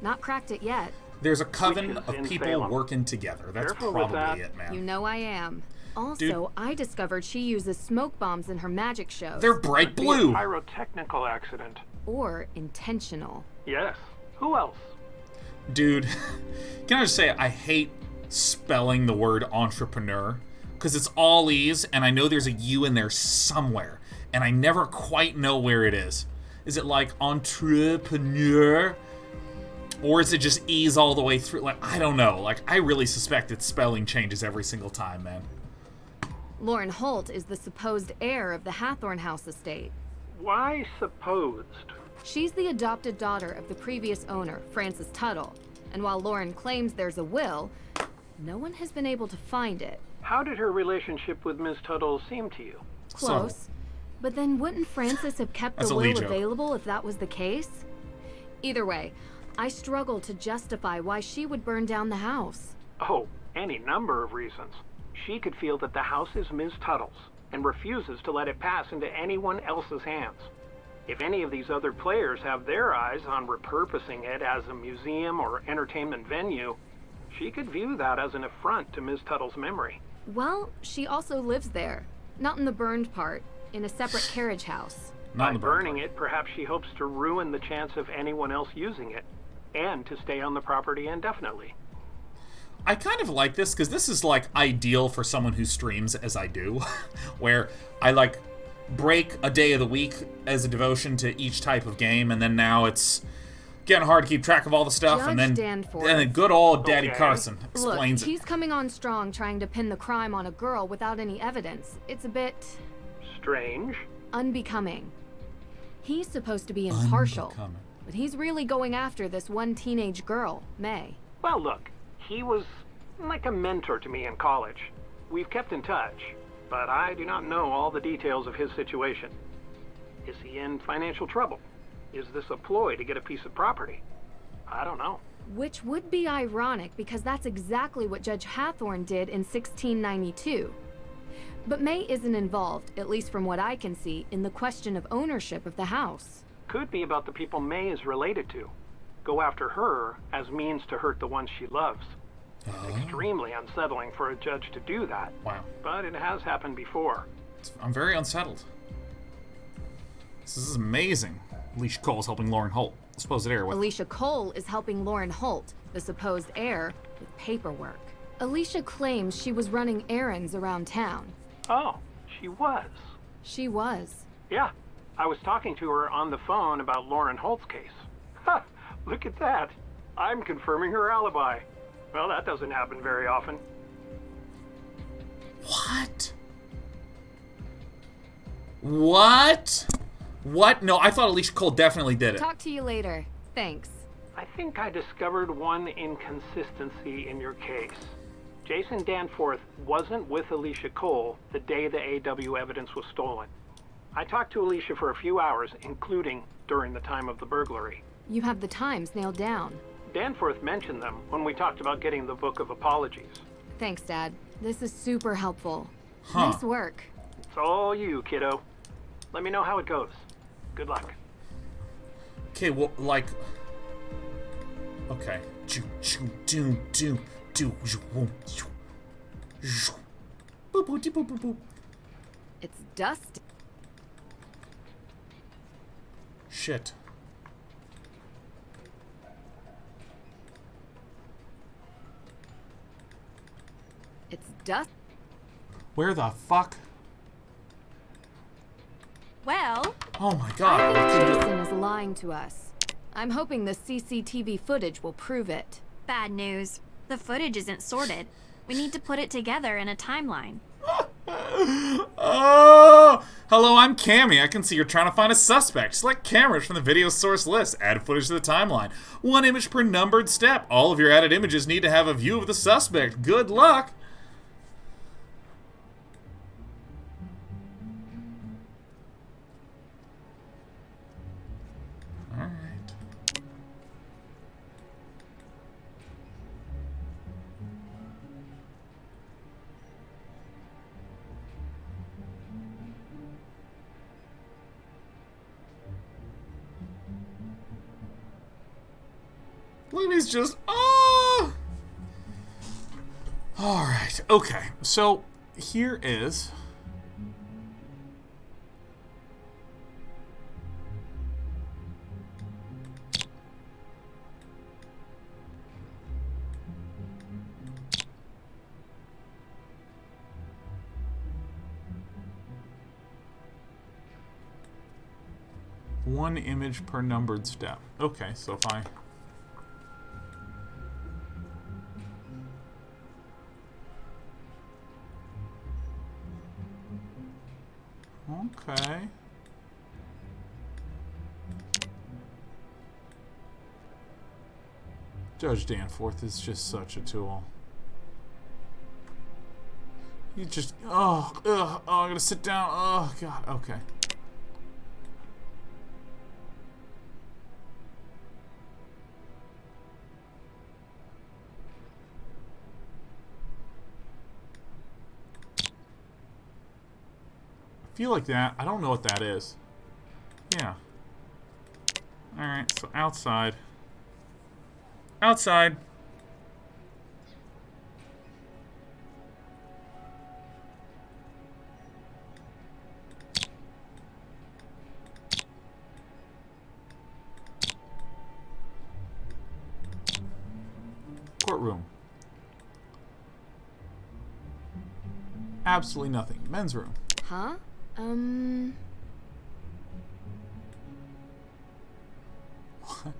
Not cracked it yet. There's a coven of people Salem. working together. That's Careful with probably that. it, man. You know I am. Also, Dude. I discovered she uses smoke bombs in her magic shows. They're bright Could be a blue. pyrotechnical accident. Or intentional. Yes. Who else? Dude, can I just say, I hate spelling the word entrepreneur, because it's all E's, and I know there's a U in there somewhere, and I never quite know where it is. Is it like entrepreneur? Or is it just E's all the way through? Like, I don't know. Like, I really suspect its spelling changes every single time, man. Lauren Holt is the supposed heir of the Hathorn House estate. Why supposed? She's the adopted daughter of the previous owner, Francis Tuttle. And while Lauren claims there's a will, no one has been able to find it. How did her relationship with Ms. Tuttle seem to you? Close. But then wouldn't Francis have kept That's the a lead will joke. available if that was the case? Either way, I struggle to justify why she would burn down the house. Oh, any number of reasons. She could feel that the house is Ms. Tuttle's and refuses to let it pass into anyone else's hands. If any of these other players have their eyes on repurposing it as a museum or entertainment venue, she could view that as an affront to Ms. Tuttle's memory. Well, she also lives there. Not in the burned part, in a separate carriage house. Not in By the burn burning it, perhaps she hopes to ruin the chance of anyone else using it, and to stay on the property indefinitely. I kind of like this, because this is, like, ideal for someone who streams as I do, where I, like, break a day of the week as a devotion to each type of game, and then now it's getting hard to keep track of all the stuff, Judge and then Danforth. good old Daddy Okay. Carson explains Look, he's coming on strong trying to pin the crime on a girl without any evidence. It's a bit Strange. unbecoming. He's supposed to be impartial, Unbecoming. but he's really going after this one teenage girl, May. Well, look, he was like a mentor to me in college. We've kept in touch, but I do not know all the details of his situation. Is he in financial trouble? Is this a ploy to get a piece of property? I don't know. Which would be ironic because that's exactly what Judge Hathorn did in 1692. But May isn't involved, at least from what I can see, in the question of ownership of the house. Could be about the people May is related to. Go after her as means to hurt the ones she loves. It's extremely unsettling for a judge to do that. Wow. But it has happened before. I'm very unsettled. This is amazing. Alicia Cole's helping Lauren Holt, the supposed heir, with... Alicia Cole is helping Lauren Holt, the supposed heir, with paperwork. Alicia claims she was running errands around town. Oh, she was. She was. Yeah, I was talking to her on the phone about Lauren Holt's case. Ha! Look at that. I'm confirming her alibi. Well, that doesn't happen very often. What? What? What? No, I thought Alicia Cole definitely did it. Talk to you later. Thanks. I think I discovered one inconsistency in your case. Jason Danforth wasn't with Alicia Cole the day the AW evidence was stolen. I talked to Alicia for a few hours, including during the time of the burglary. You have the times nailed down. Danforth mentioned them when we talked about getting the Book of Apologies. Thanks, Dad. This is super helpful. Huh. Nice work. It's all you, kiddo. Let me know how it goes. Good luck. Okay, well, like... Okay. It's dusty. Shit. It's dust. Where the fuck? Well, Oh my I god. think Jason is lying to us. I'm hoping the CCTV footage will prove it. bad news. The footage isn't sorted. We need to put it together in a timeline. Oh! Hello, I'm Cammy. I can see you're trying to find a suspect. Select cameras from the video source list. Add footage to the timeline. One image per numbered step. All of your added images need to have a view of the suspect. Good luck! Libby's just, oh! Alright, okay. So, here is... one image per numbered step. Okay, so if I... Okay. Judge Danforth is just such a tool. You just... Oh, I gotta sit down. Oh, God. Okay. I feel like that. I don't know what that is. Yeah. Alright, so outside. Outside. Courtroom. Absolutely nothing. Men's room. Huh? What?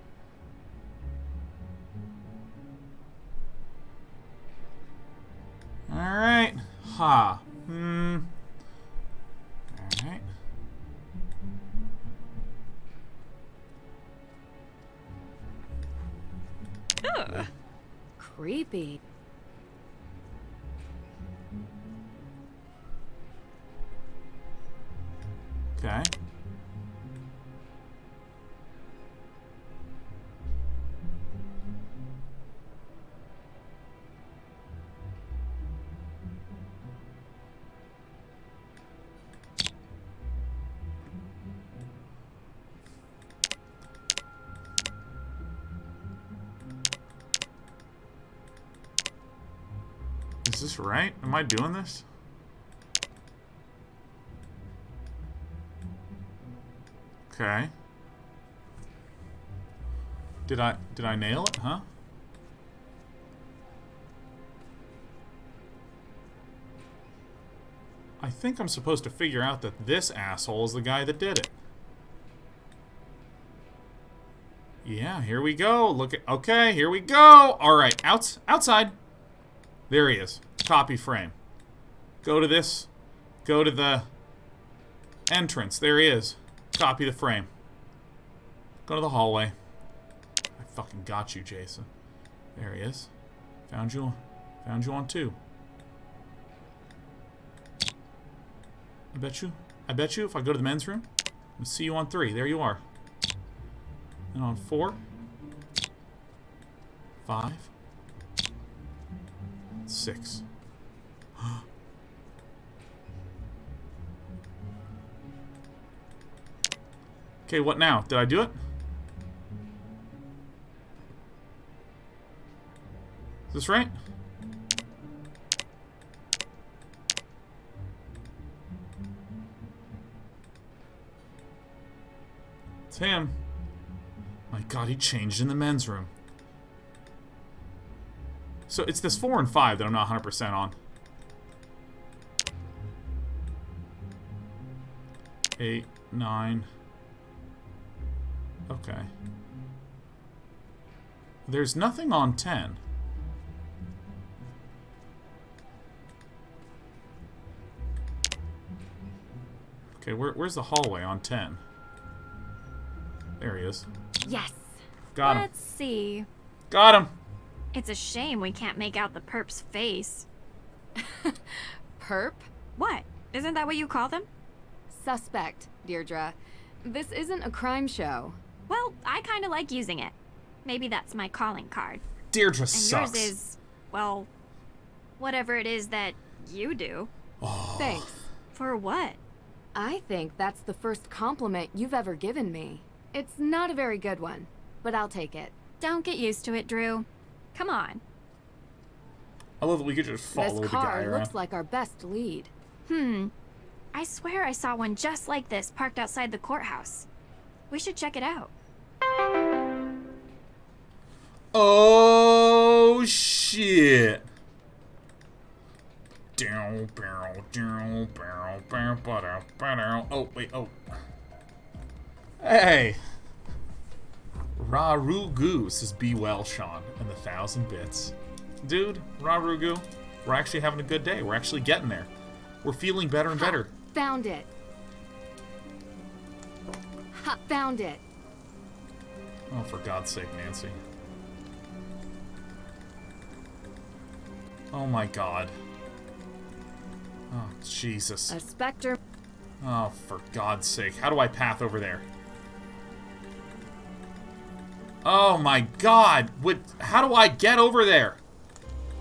Alright. Ha. Alright. Ugh. Creepy. Okay. Is this right? Am I doing this? Okay. Did I nail it, huh? I think I'm supposed to figure out that this asshole is the guy that did it. Yeah, here we go. Look at... Okay, here we go. All right, outside. There he is. Copy frame. Go to this. Go to the entrance. There he is. Copy the frame. Go to the hallway. I fucking got you, Jason. There he is. Found you on 2. I bet you if I go to the men's room, I'm gonna see you on 3. There you are. And on 4, 5, 6. Okay, what now? Did I do it? Is this right? It's him. My God, he changed in the men's room. So it's this 4 and 5 that I'm not 100% on. 8, 9. Okay. There's nothing on 10. Okay, where's the hallway on 10? There he is. Yes. Got him. Let's see. Got him. It's a shame we can't make out the perp's face. Perp? What? Isn't that what you call them? Suspect, Deirdre. This isn't a crime show. Well, I kind of like using it. Maybe that's my calling card. Deirdre and sucks. Yours is, well, whatever it is that you do. Oh. Thanks. For what? I think that's the first compliment you've ever given me. It's not a very good one, but I'll take it. Don't get used to it, Drew. Come on. I love that we could just follow This the guy car around. looks like our best lead. I swear I saw one just like this parked outside the courthouse. We should check it out. Oh, shit. Oh, wait, oh. Hey. Ra-Ru-Gu says, be well, Sean, and the 1,000 bits. Dude, Ra-Ru-Gu, we're actually having a good day. We're actually getting there. We're feeling better and better. Found it. Ha, found it. Oh, for God's sake, Nancy. Oh my God. Oh, Jesus. A specter. Oh, for God's sake. How do I path over there? Oh my God. How do I get over there?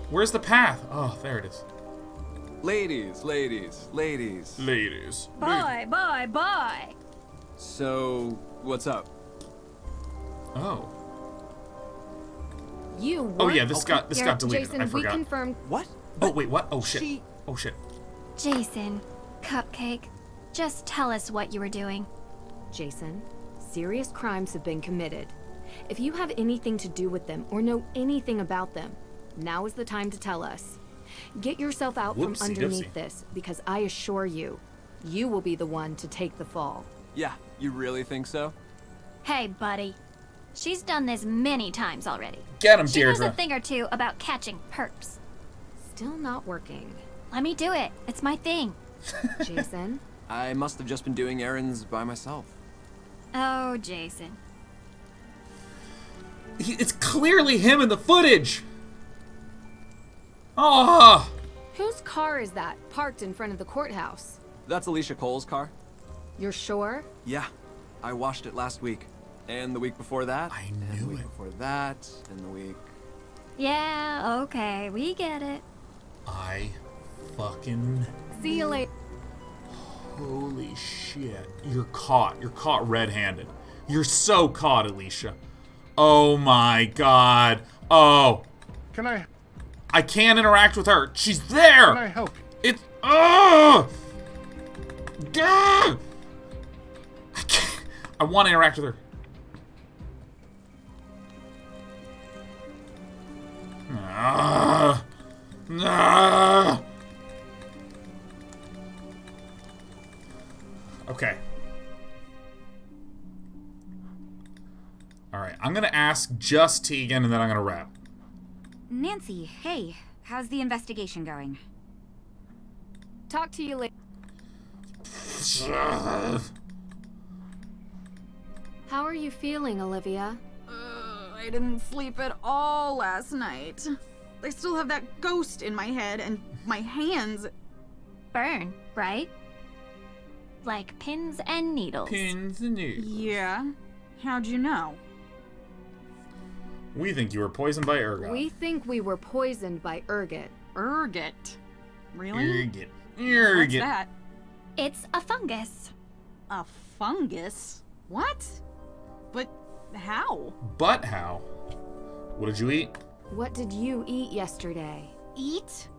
Where's the path? Oh, there it is. Ladies, ladies, ladies. Ladies. Boy, boy, boy. So, what's up? Oh. You Oh weren't- yeah, this got deleted. Jason, I forgot. we confirmed. What? Oh wait, what? Oh shit. Oh shit. Jason, Cupcake, just tell us what you were doing. Jason, serious crimes have been committed. If you have anything to do with them or know anything about them, now is the time to tell us. Get yourself out from underneath this, because I assure you, you will be the one to take the fall. Yeah, you really think so? Hey, buddy. She's done this many times already. Get him, She knows a Deirdre. thing or two about catching perps. Still not working. Let me do it. It's my thing. Jason? I must have just been doing errands by myself. Oh, Jason. It's clearly him in the footage. Oh. Whose car is that, parked in front of the courthouse? That's Alicia Cole's car. You're sure? Yeah, I washed it last week. And the week before that. I and knew the week it. before that. And the week. Yeah, okay, we get it. I fucking... See you later. Holy shit. You're caught. You're caught red-handed. You're so caught, Alicia. Oh my God. Oh. Can I can't interact with her. She's there. Can I help you? It's... Oh! I can't. I want to interact with her. Okay. Alright, I'm gonna ask just Tegan and then I'm gonna wrap. Nancy, hey, how's the investigation going? Talk to you later. How are you feeling, Olivia? I didn't sleep at all last night. I still have that ghost in my head and my hands. Burn, right? Like pins and needles. Pins and needles. Yeah. How'd you know? We think you were poisoned by ergot. We think we were poisoned by ergot. Ergot? Really? Ergot. What's Ergot. that? It's a fungus. A fungus? What? But how? But how? What did you eat? What did you eat yesterday? Eat?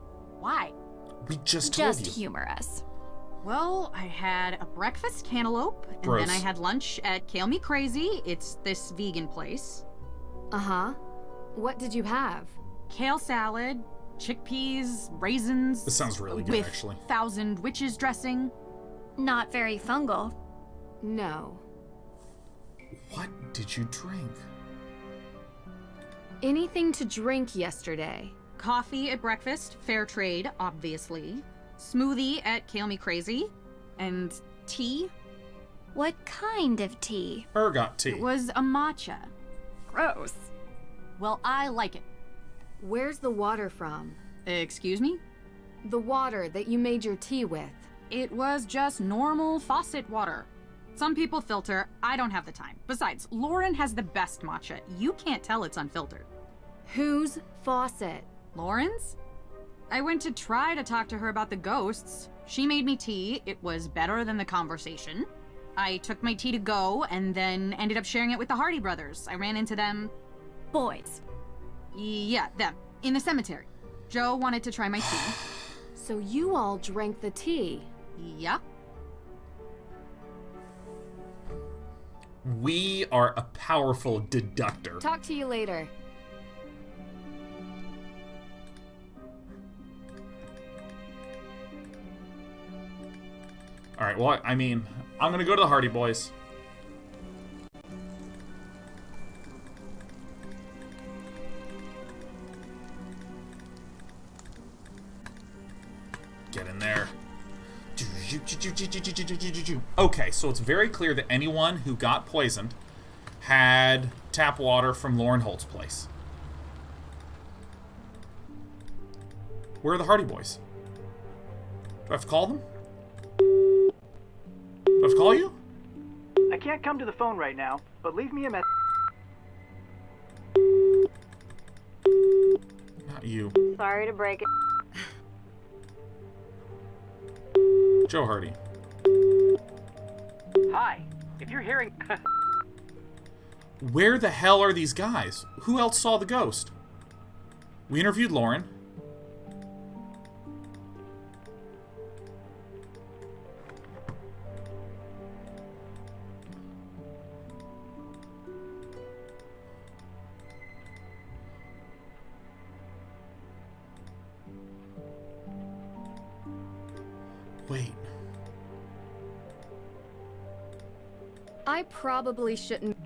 Why? We just told Just you. humor us. Well, I had a breakfast cantaloupe, and Gross. then I had lunch at Kale Me Crazy. It's this vegan place. Uh-huh. What did you have? Kale salad, chickpeas, raisins. This sounds really good, with actually. 1,000 witches dressing. Not very fungal. No. What did you drink? Anything to drink yesterday? Coffee at breakfast, fair trade, obviously. Smoothie at Kale Me Crazy. And tea. What kind of tea? Ergot tea. It was a matcha. Gross. Well, I like it. Where's the water from? Excuse me? The water that you made your tea with. It was just normal faucet water. Some people filter, I don't have the time. Besides, Lauren has the best matcha. You can't tell it's unfiltered. Whose faucet? Lauren's? I went to try to talk to her about the ghosts. She made me tea. It was better than the conversation. I took my tea to go and then ended up sharing it with the Hardy brothers. I ran into them. boys. Yeah, them. In the cemetery. Joe wanted to try my tea. So you all drank the tea? Yeah. We are a powerful deductor. Talk to you later. All right, well, I mean, I'm going to go to the Hardy Boys. Get in there. Okay, so it's very clear that anyone who got poisoned had tap water from Lauren Holt's place. Where are the Hardy Boys? Do I have to call them? Do I have to call you? I can't come to the phone right now, but leave me a message. Not you. Sorry to break it. Joe Hardy. Hi. If you're hearing... Where the hell are these guys? Who else saw the ghost? We interviewed Lauren. Wait. I probably shouldn't.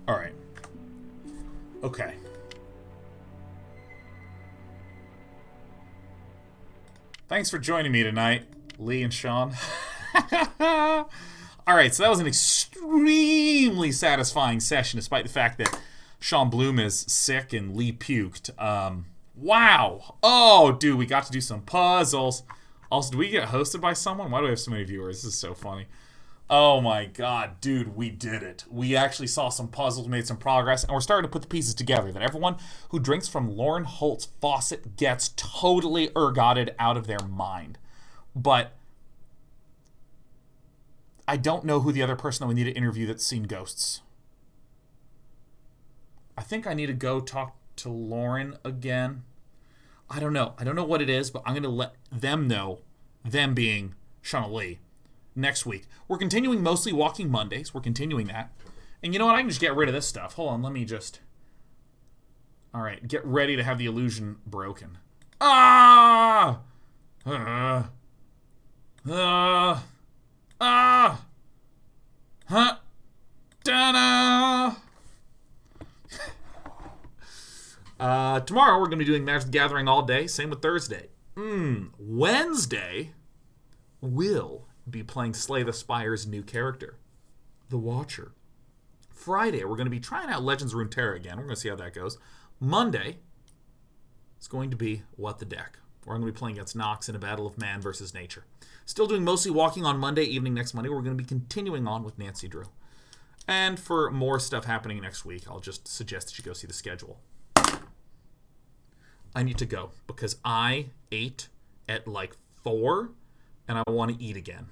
All right. Okay. Thanks for joining me tonight, Lee and Sean. All right, so that was an extremely satisfying session, despite the fact that Sean Bloom is sick and Lee puked. Wow. Oh, dude, we got to do some puzzles. Also, do we get hosted by someone? Why do we have so many viewers? This is so funny. Oh my god, dude, we did it. We actually saw some puzzles, made some progress, and we're starting to put the pieces together that everyone who drinks from Lauren Holt's faucet gets totally ergoted out of their mind. But I don't know who the other person that we need to interview that's seen ghosts. I think I need to go talk to Lauren again. I don't know. I don't know what it is, but I'm going to let them know, them being Shauna Lee, next week. We're continuing Mostly Walking Mondays. We're continuing that. And you know what? I can just get rid of this stuff. Hold on. Let me just... All right. Get ready to have the illusion broken. Ah! Huh? Da-da! Tomorrow we're going to be doing Magic the Gathering all day. Same with Thursday. Wednesday, we'll be playing Slay the Spire's new character, the Watcher. Friday, we're going to be trying out Legends of Runeterra again. We're going to see how that goes. Monday, it's going to be What the Deck. We're going to be playing against Nox in a battle of man versus nature. Still doing Mostly Walking on Monday evening next Monday. We're going to be continuing on with Nancy Drew. And for more stuff happening next week, I'll just suggest that you go see the schedule. I need to go because I ate at like 4 and I want to eat again.